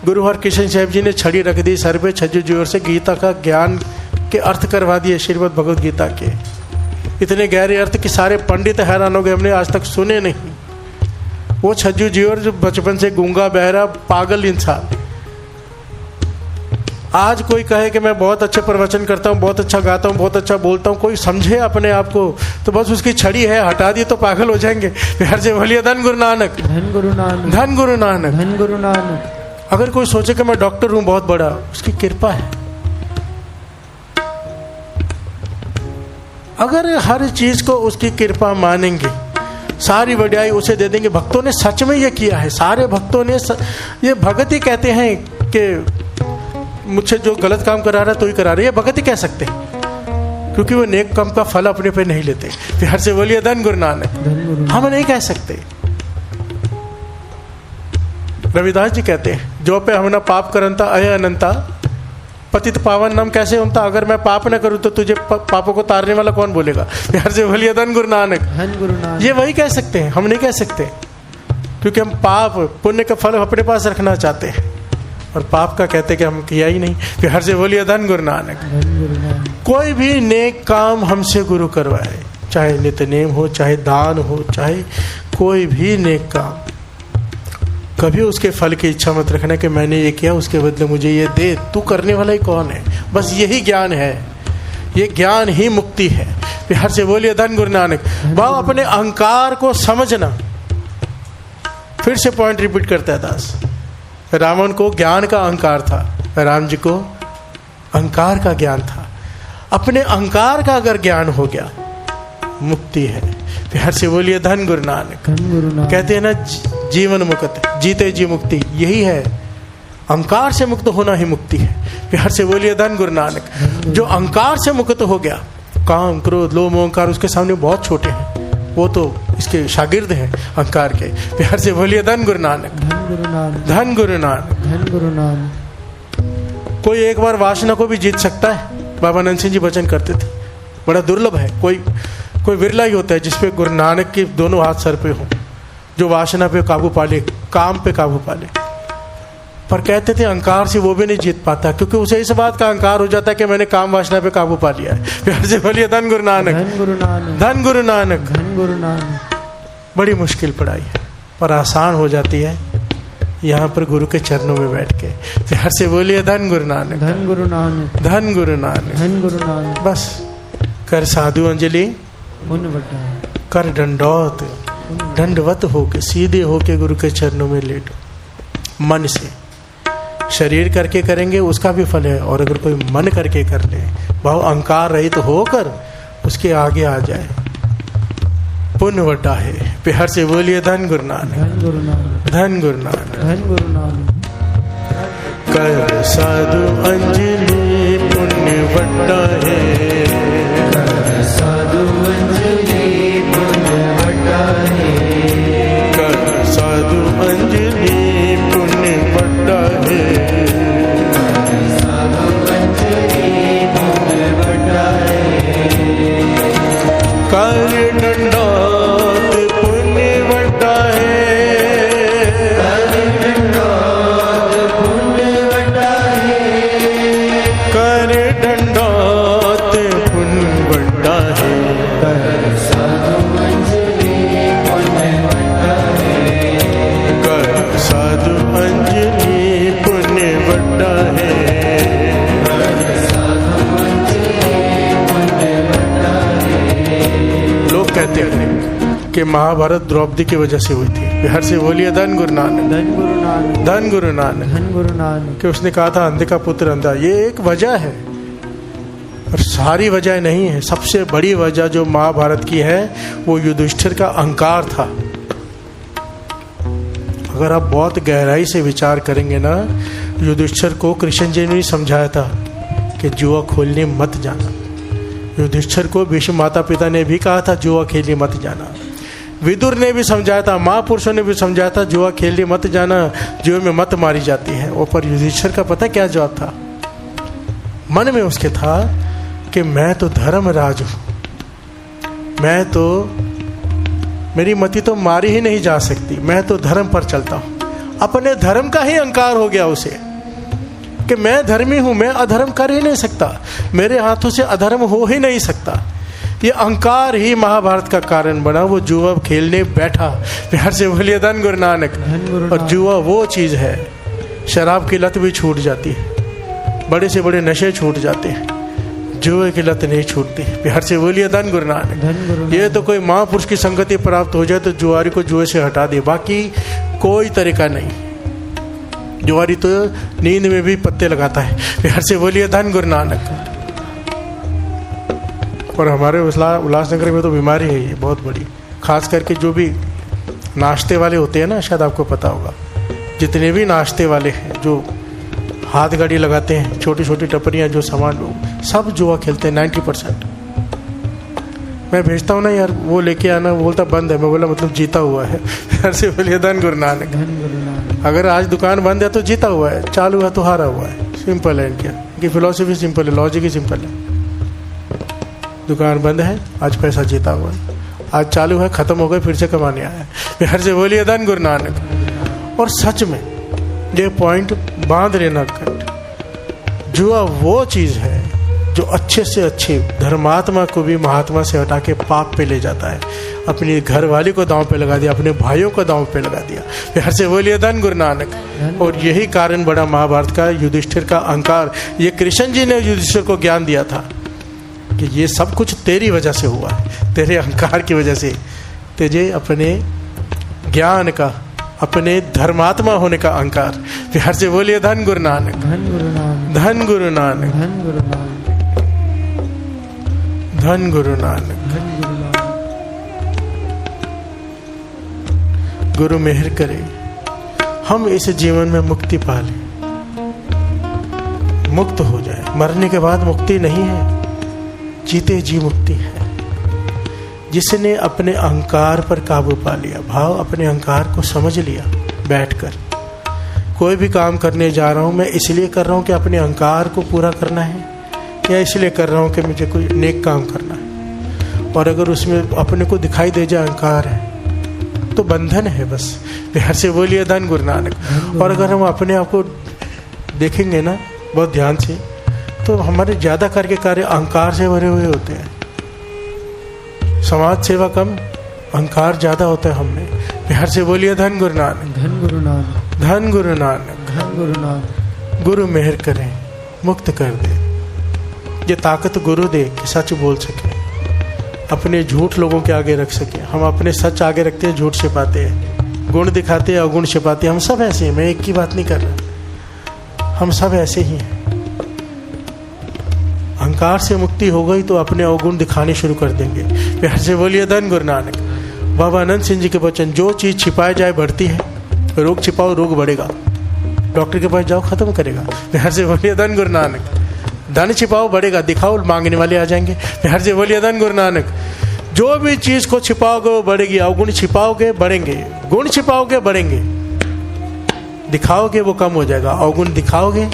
गुरु हरकृष्ण साहब जी ने छड़ी रख दी सर पे, छज्जू जोर से गीता का ज्ञान के अर्थ करवा दिए, श्रीमद् भगवद गीता के इतने गहरे अर्थ कि सारे पंडित हैरान हो गए, हमने आज तक सुने नहीं। वो छज्जू जोर जो बचपन से गूंगा बहरा पागल इंसान, आज कोई कहे कि मैं बहुत अच्छे प्रवचन करता हूँ, बहुत अच्छा गाता हूँ, बहुत अच्छा बोलता हूँ, कोई समझे अपने आप को तो बस उसकी छड़ी है, हटा दी तो पागल हो जाएंगे। प्यार से बोलिए धन गुरु नानक। धन गुरु नानक। धन गुरु नानक। धन गुरु नानक। अगर कोई सोचे कि मैं डॉक्टर हूं बहुत बड़ा, उसकी कृपा है। अगर हर चीज को उसकी कृपा मानेंगे, सारी बढ़ाई उसे दे देंगे। भक्तों ने सच में ये किया है। सारे भक्तों ने ये भगत ही कहते हैं कि मुझसे जो गलत काम करा रहा है तो ही करा रहे, ये भगत ही कह सकते हैं, क्योंकि वो नेक काम का फल अपने पे नहीं लेते। प्यार से बोलिए धन गुरु नानक। हम नहीं कह सकते। रविदास जी कहते हैं जो पे हमने पाप करंता अय अनंता पतित पावन नाम कैसे होता। अगर मैं पाप न करूं तो तुझे पापों को तारने वाला कौन बोलेगा। प्यार से बोलिए धन गुरु नानक। धन गुरु नानक। ये वही कह सकते हैं, हम नहीं कह सकते, क्योंकि हम पाप पुण्य का फल अपने पास रखना चाहते हैं और पाप का कहते कि हम किया ही नहीं। प्यार से बोलिए धन गुरु नानक। धन गुरु नानक। कोई भी नेक काम हमसे गुरु करवाए, चाहे नित्यनेम हो, चाहे दान हो, चाहे कोई भी नेक काम, कभी उसके फल की इच्छा मत रखना कि मैंने ये किया उसके बदले मुझे ये दे। तू करने वाला ही कौन है। बस यही ज्ञान है, ये ज्ञान ही मुक्ति है। प्यार से बोलिए धन गुरु नानक। भाव अपने अहंकार को समझना। फिर से पॉइंट रिपीट करता है दास। रावण को ज्ञान का अहंकार था, राम जी को अहंकार का ज्ञान था। अपने अहंकार का अगर ज्ञान हो गया, मुक्ति है। प्यार से बोलिए धन गुरु नानक। धन गुरु नानक। कहते हैं ना जीवन मुक्त, जीते जी मुक्ति, यही है। अहंकार से मुक्त होना ही मुक्ति है। प्यार से बोलिए धन गुरु नानक। जो अहंकार से मुक्त हो गया, काम क्रोध लोभ अहंकार उसके सामने बहुत छोटे हैं, वो तो इसके शागिर्द हैं अहंकार के। प्यार से बोलिए धन गुरु नानक। धन गुरु नानक। धन गुरु नानक। धन गुरु नानक। कोई एक बार वासना को भी जीत सकता है। बाबा नंद सिंह जी वचन करते थे, बड़ा दुर्लभ है, कोई विरला ही होता है जिसपे गुरु नानक के दोनों हाथ सर पे हो, जो वासना पे काबू पा ले, काम पे काबू पा ले। पर कहते थे अहंकार से वो भी नहीं जीत पाता, क्योंकि उसे इस बात का अहंकार हो जाता है कि मैंने काम वासना पे काबू पा लिया है। प्यार से बोलिए धन गुरु नानक। धन गुरु नानक। धन गुरु नानक। धन गुरु नानक। बड़ी मुश्किल पढ़ाई है, पर आसान हो जाती है यहाँ पर गुरु के चरणों में बैठ के। प्यार से बोलिए धन गुरु नानक। धन गुरु नानक। धन गुरु नानक। धन गुरु नानक। बस कर साधु अंजलि, पुण्य बटा कर दंडौत, दंडवत होके सीधे होके गुरु के चरणों में लेटो। मन से शरीर करके करेंगे उसका भी फल है, और अगर कोई मन करके कर ले, भाव अहंकार रहित होकर उसके आगे आ जाए, पुण्य वड्डा है। प्यार से बोलिए धन गुरु नानक, धन गुरु नानक, धन गुरु नानक। धन गुरु नानक। कर साधु अंजलि पुण्य वड्डा है, कर साधु अंजलि पुण्य वड्डा है, कर साधु अंजलि पुण्य वड्डा है, साधु अंजलि पुण्य वड्डा है, कर दंडोत पुण्य वड्डा है, कर दंडोत पुण्य वड्डा है, कर दंडोत पुण्य वड्डा है, कर साधु अंजलि पुण्य वड्डा है, कर साधु अंजलि पुण्य वड्डा है। साधु अंजलि पुण्य वड्डा है। लोग कहते हैं कि महाभारत द्रौपदी की वजह से हुई थी। बिहार से बोलिए धन गुरु नानक, धन गुरु नानक, धन गुरु नानक। धन गुरु नानक। कि उसने कहा था अंधे का पुत्र अंधा, ये एक वजह है और सारी वजह नहीं है। सबसे बड़ी वजह जो महाभारत की है वो युधिष्ठिर का अहंकार था। अगर आप बहुत गहराई से विचार करेंगे ना, युधिष्ठिर को कृष्ण जी ने समझाया था कि जुआ खोलने मत जाना। युधिष्ठिर को भीष्म माता पिता ने भी कहा था जुआ खेलने मत जाना। विदुर ने भी समझाया था, महापुरुषों ने भी समझाया था जुआ खेलने मत जाना, जुए में मत मारी जाती है। और पर युधिष्ठिर का पता क्या जवाब था? मन में उसके था कि मैं तो धर्मराज हूं, मैं तो, मेरी मति तो मारी ही नहीं जा सकती, मैं तो धर्म पर चलता हूं। अपने धर्म का ही अहंकार हो गया उसे कि मैं धर्मी हूं, मैं अधर्म कर ही नहीं सकता, मेरे हाथों से अधर्म हो ही नहीं सकता। ये अहंकार ही महाभारत का कारण बना। वो जुआ खेलने बैठा। प्यार से बोलिए धन गुरु नानक। धन गुरु और नानक। जुआ वो चीज है, शराब की लत भी छूट जाती है, बड़े से बड़े नशे छूट जाते हैं, जुए की लत नहीं छूटती। प्यार से बोलिए धन गुरु नानक। धन गुरु नानक। ये तो कोई महापुरुष की संगति प्राप्त हो जाए तो जुआरी को जुए से हटा दे, बाकी कोई तरीका नहीं। जुआरी तो नींद में भी पत्ते लगाता है। प्यार से बोलिए धन गुरु नानक। और हमारे उल्लासनगर में तो बीमारी है ये बहुत बड़ी, खास करके जो भी नाश्ते वाले होते हैं ना, शायद आपको पता होगा, जितने भी नाश्ते वाले हैं जो हाथ गाड़ी लगाते हैं, छोटी छोटी टपरियाँ, जो सामान लोग सब जुआ खेलते हैं 90%। मैं भेजता हूँ ना यार, वो लेके आना, वो बोलता बंद है, मैं बोला मतलब जीता हुआ है। फिर से बोलिए धन गुरु नानक। धन गुरु नानक। अगर आज दुकान बंद है तो जीता हुआ है, चालू है तो हारा हुआ है। सिंपल है इनकी फिलॉसफी, सिंपल है, लॉजिक ही सिंपल है। दुकान बंद है, आज पैसा जीता हुआ है, आज चालू है, खत्म हो गए, फिर से कमाने आया है। फिर से बोलिए धन गुरु नानक। और सच में ये पॉइंट बांध लेना कट, जुआ वो चीज है जो अच्छे से अच्छे धर्मात्मा को भी महात्मा से हटा के पाप पे ले जाता है। अपनी घरवाली को दांव पे लगा दिया, अपने भाइयों को दांव पे लगा दिया। प्यार से बोलिए धन गुरु नानक। और यही कारण बड़ा महाभारत का, युधिष्ठिर का अहंकार। ये कृष्ण जी ने युधिष्ठिर को ज्ञान दिया था कि ये सब कुछ तेरी वजह से हुआ है, तेरे अहंकार की वजह से। तुझे अपने ज्ञान का, अपने धर्मात्मा होने का अहंकार। प्यार से बोलिए धन गुरु नानक। धन गुरु नानक। धन गुरु नानक। धन गुरु नानक। धन गुरु नानक। धन गुरु नानक। गुरु मेहर करे हम इस जीवन में मुक्ति पा लें, मुक्त हो जाए। मरने के बाद मुक्ति नहीं है, जीते जी मुक्ति है। जिसने अपने अहंकार पर काबू पा लिया, भाव अपने अहंकार को समझ लिया, बैठकर कोई भी काम करने जा रहा हूं, मैं इसलिए कर रहा हूं कि अपने अहंकार को पूरा करना है, या इसलिए कर रहा हूं कि मुझे कोई नेक काम करना है। और अगर उसमें अपने को दिखाई दे जाए अहंकार है तो बंधन है बस। प्यार से बोलिए धन गुरु नानक। और अगर हम अपने आप को देखेंगे ना बहुत ध्यान से, तो हमारे ज्यादा करके कार्य अहंकार से भरे हुए होते हैं। समाज सेवा कम, अहंकार ज्यादा होता है हमने। प्यार से बोलिए धन गुरु नानक। धन गुरु नानक। धन गुरु नानक। धन गुरु नानक। गुरु मेहर करें, मुक्त कर दे। ये ताकत गुरु दे कि सच बोल सके, अपने झूठ लोगों के आगे रख सके। हम अपने सच आगे रखते हैं, झूठ छिपाते हैं, गुण दिखाते हैं, अवगुण छिपाते हैं। हम सब ऐसे हैं, मैं एक की बात नहीं कर रहा। हम सब ऐसे ही हैं। अहंकार से मुक्ति हो गई तो अपने अवगुण दिखाने शुरू कर देंगे। प्यार से बोलिए धन गुरु नानक। बाबा आनंद सिंह जी के वचन, जो चीज छिपाई जाए बढ़ती है, रोग छिपाओ रोग बढ़ेगा, डॉक्टर के पास जाओ खत्म करेगा। प्यार से बोलिए धन गुरु नानक। धन छिपाओ बढ़ेगा, दिखाओ मांगने वाले आ जाएंगे। प्यार से बोलिए धन गुरु नानक। जो भी चीज को छिपाओगे वो बढ़ेगी, अवगुण छिपाओगे बढ़ेंगे, गुण छिपाओगे बढ़ेंगे, दिखाओगे वो कम हो जाएगा, अवगुण दिखाओगे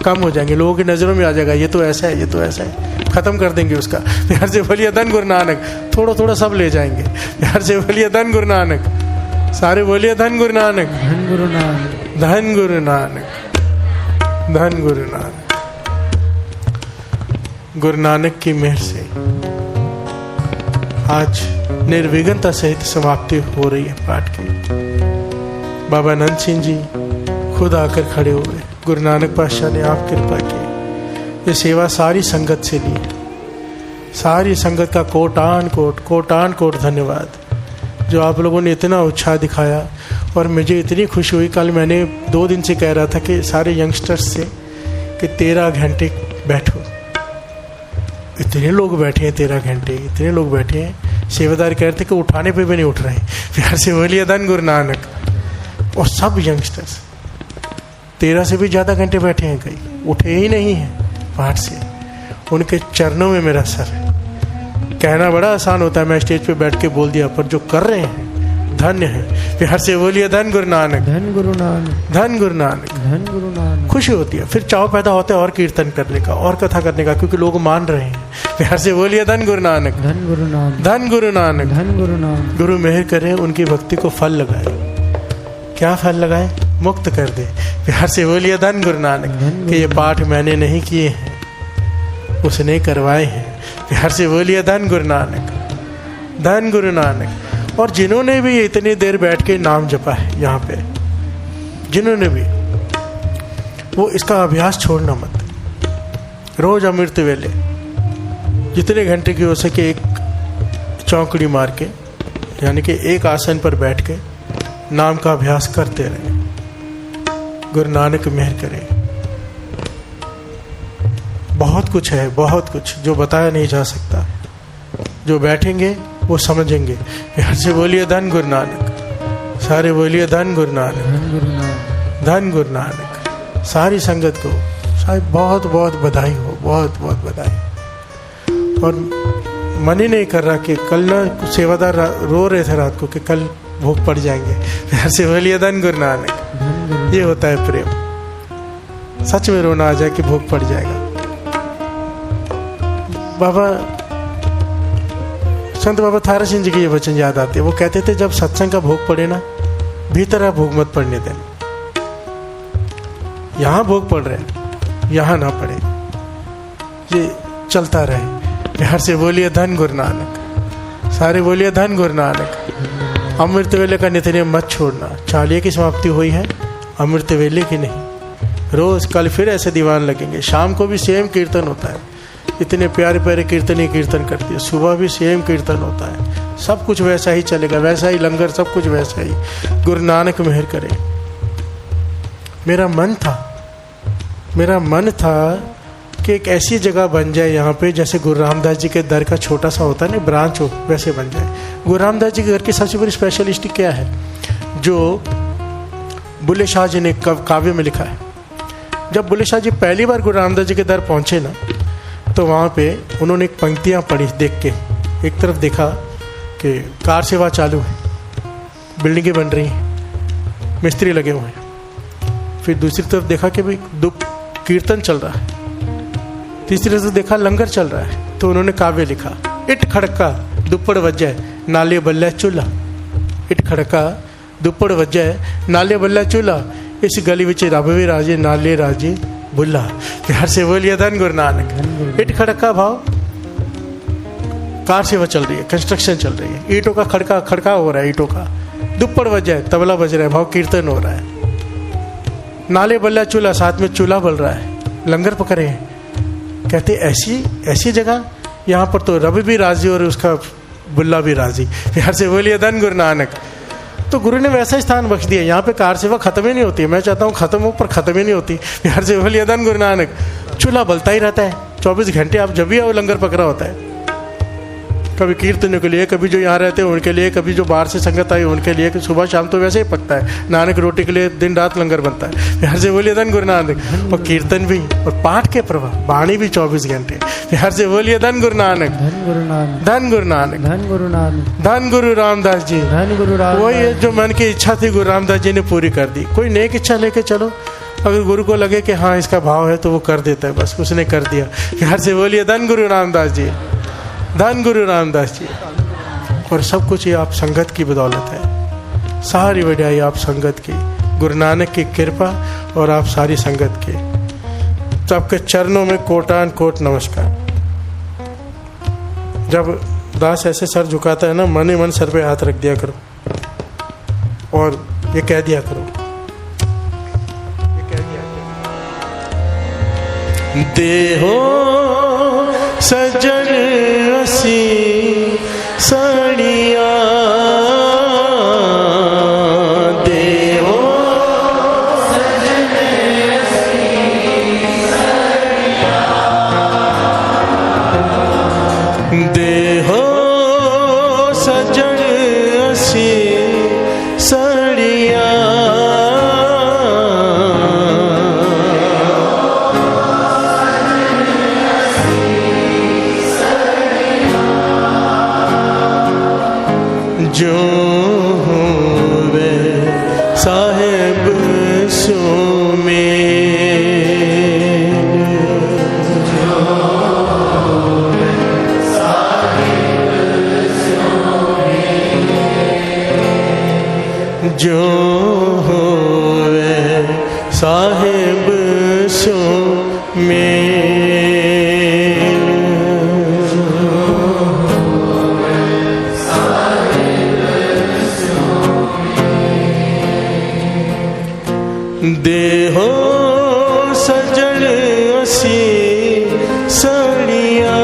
कम हो जाएंगे, लोगों की नजरों में आ जाएगा ये तो ऐसा है, ये तो ऐसा है, खत्म कर देंगे उसका। प्यार से बोलिए धन गुरु नानक। थोड़ा थोड़ा सब ले जाएंगे। प्यार से बोलिए धन गुरु नानक। सारे बोलिए धन गुरु नानक। धन गुरु नानक। धन गुरु नानक। धन गुरु नानक। गुरु नानक की मेहर से आज निर्विघ्नता सहित समाप्ति हो रही है पाठ की। बाबा आनंद सिंह जी खुद आकर खड़े हुए। गुरु नानक पातशाह ने आप कृपा की। ये सेवा सारी संगत से ली है। सारी संगत का कोटान कोट धन्यवाद, जो आप लोगों ने इतना उत्साह दिखाया। और मुझे इतनी खुशी हुई, कल मैंने 2 दिन से कह रहा था कि सारे यंगस्टर्स से कि 13 घंटे बैठो। इतने लोग बैठे हैं 13 घंटे, इतने लोग बैठे हैं। सेवादार कह रहे थे कि उठाने पे भी नहीं उठ रहे। प्यार से बोलिए धन गुरु नानक। और सब यंगस्टर्स 13 से भी ज़्यादा घंटे बैठे हैं, कई उठे ही नहीं हैं पाठ से। उनके चरणों में मेरा सर है। कहना बड़ा आसान होता है, मैं स्टेज पे बैठ के बोल दिया, पर जो कर रहे हैं धन्य है। प्यार से बोलिए धन गुरु नानक। धन गुरु नानक। धन गुरु नानक। धन गुरु नानक। खुशी होती है, फिर चाव पैदा होता है और कीर्तन करने का और कथा करने का, क्योंकि लोग मान रहे हैं। प्यार से बोलिए धन गुरु नानक। धन गुरु नानक। धन गुरु नानक। धन गुरु नानक। गुरु मेहर करे, उनकी भक्ति को फल लगाए। क्या फल लगाए? मुक्त कर दे। प्यार से बोलिए धन गुरु नानक। कि ये पाठ मैंने नहीं किए हैं, उसने करवाए हैं। प्यार से बोलिए धन गुरु नानक। धन गुरु नानक। और जिन्होंने भी इतनी देर बैठ के नाम जपा है यहाँ पे, जिन्होंने भी, वो इसका अभ्यास छोड़ना मत। रोज अमृत वेले जितने घंटे की हो सके एक चौकड़ी मार के, यानी कि एक आसन पर बैठ के नाम का अभ्यास करते रहे। गुरु नानक मेहर करे। बहुत कुछ है, बहुत कुछ जो बताया नहीं जा सकता। जो बैठेंगे वो समझेंगे। प्यार से बोलिए धन गुरु नानक। सारे बोलिए धन गुरु नानक। धन गुरु नानक। धन गुरु नानक। सारी संगत को शायद बहुत बहुत बधाई हो, बहुत बहुत बधाई। और मन ही नहीं कर रहा कि कल ना सेवादार रो रहे थे रात को कि कल भोग पड़ जाएंगे। प्यार से बोलिए धन गुरु नानक। ये होता है प्रेम। सच में रोना आ जाए कि भोग पड़ जाएगा। बाबा संत बाबा थारा सिंह जी के ये वचन याद आते हैं। वो कहते थे जब सत्संग का भोग पड़े ना, भीतर भोग मत पड़ने देना। यहां भोग पड़ रहे, यहां ना पड़े, ये चलता रहे। प्यार से बोलिए धन गुरु नानक। सारे बोलिए धन गुरु नानक। अमृत वेले का नित्यनेम मत छोड़ना। चालिये की समाप्ति हुई है, अमृत वेले की नहीं। रोज कल फिर ऐसे दीवान लगेंगे। शाम को भी सेम कीर्तन होता है। इतने प्यारे प्यारे कीर्तन ही कीर्तन करती है। सुबह भी सेम कीर्तन होता है। सब कुछ वैसा ही चलेगा, वैसा ही लंगर, सब कुछ वैसा ही। गुरु नानक मेहर करे। मेरा मन था कि एक ऐसी जगह बन जाए यहाँ पे, जैसे गुरु रामदास जी के दर का छोटा सा होता है ना ब्रांच हो, वैसे बन जाए। गुरु रामदास जी के घर की सबसे बड़ी स्पेशलिटी क्या है, जो बुल्ले शाह जी ने काव्य में लिखा है। जब बुल्ले शाह जी पहली बार गुरु रामदास जी के दर पहुंचे ना, तो वहाँ पे उन्होंने एक पंक्तियाँ पढ़ी। देख के एक तरफ देखा कि कार सेवा चालू है, बिल्डिंगें बन रही हैं, मिस्त्री लगे हुए हैं। फिर दूसरी तरफ देखा कि भाई कीर्तन चल रहा है। तीसरी तरफ देखा लंगर चल रहा है। तो उन्होंने काव्य लिखा। इट खड़का दुप्पड़ वज्जै नाले बल्ला चूल्हा। इट खड़का दुप्पड़ वज्जै नाले बल्ला चूल्हा। इस गली विच रब भी राजे नाले राजे बुल्ला। प्यार से बोलिए धन गुरु नानक। इट खड़का भाव, कार सेवा चल रही है, कंस्ट्रक्शन चल रही है, ईंटों का खड़का हो रहा है, ईंटों का। दुप्पड़ वज्जै तबला बज रहा है, भाव कीर्तन हो रहा है। नाले बल्ला चूल्हा, साथ में चूल्हा बल रहा है, लंगर पकड़े हैं। कहते ऐसी जगह, यहाँ पर तो रब भी राजी और उसका बुल्ला भी राजी। प्यार से बोलिए धन गुरु नानक। तो गुरु ने वैसा ही स्थान बख्श दिया। यहाँ पे कार सेवा खत्म ही नहीं होती, मैं चाहता हूँ खत्म हो पर खत्म ही नहीं होती। बिहार से बोलिए धन गुरु नानक। चूल्हा बलता ही रहता है 24 घंटे, आप जब भी आओ लंगर पकड़ा होता है। कभी कीर्तनों के लिए, कभी जो यहाँ रहते हैं उनके लिए, कभी जो बाहर से संगत आई उनके लिए, कि सुबह शाम तो वैसे ही पकता है। नानक रोटी के लिए दिन रात लंगर बनता है। बिहार से बोलिए धन गुरु नानक। और कीर्तन भी और पाठ के प्रवाह, वाणी भी 24 घंटे। बिहार से बोलिए धन गुरु नानक। धन गुरु नानक। धन गुरु नानक। धन गुरु नानक। धन गुरु रामदास जी। धन गुरु रामदास। वही है जो मन की इच्छा थी गुरु रामदास जी ने पूरी कर दी। कोई नेक इच्छा लेके चलो, अगर गुरु को लगे कि हाँ इसका भाव है तो वो कर देता है, बस उसने कर दिया। बिहार से बोलिए धन गुरु रामदास जी। धन गुरु रामदास जी। और सब कुछ ये आप संगत की बदौलत है। सारी वड्याई आप संगत की, गुरु नानक की कृपा और आप सारी संगत की। तो आपके चरणों में कोटान कोट नमस्कार। जब दास ऐसे सर झुकाता है ना, मन ही मन सर पे हाथ रख दिया करो और ये कह दिया करो, देहो सजन असी सड़िया, देहो सजन असी सड़िया, देहो सजन असी सड़िया, जो होवे साहेब सो में, जो होवे साहेब सो में, जो होवे साहेब सो में, देहो सजन असी सड़िया,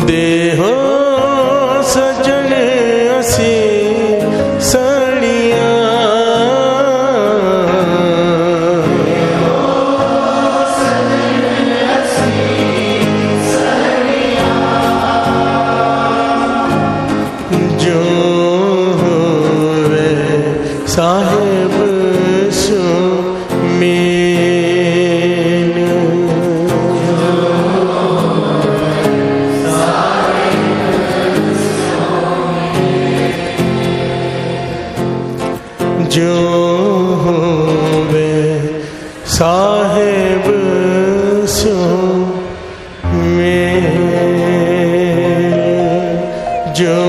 देहो सजन असी सड़िया, जो होवे साहेब सो में, जो होवे साहेब सो में, जो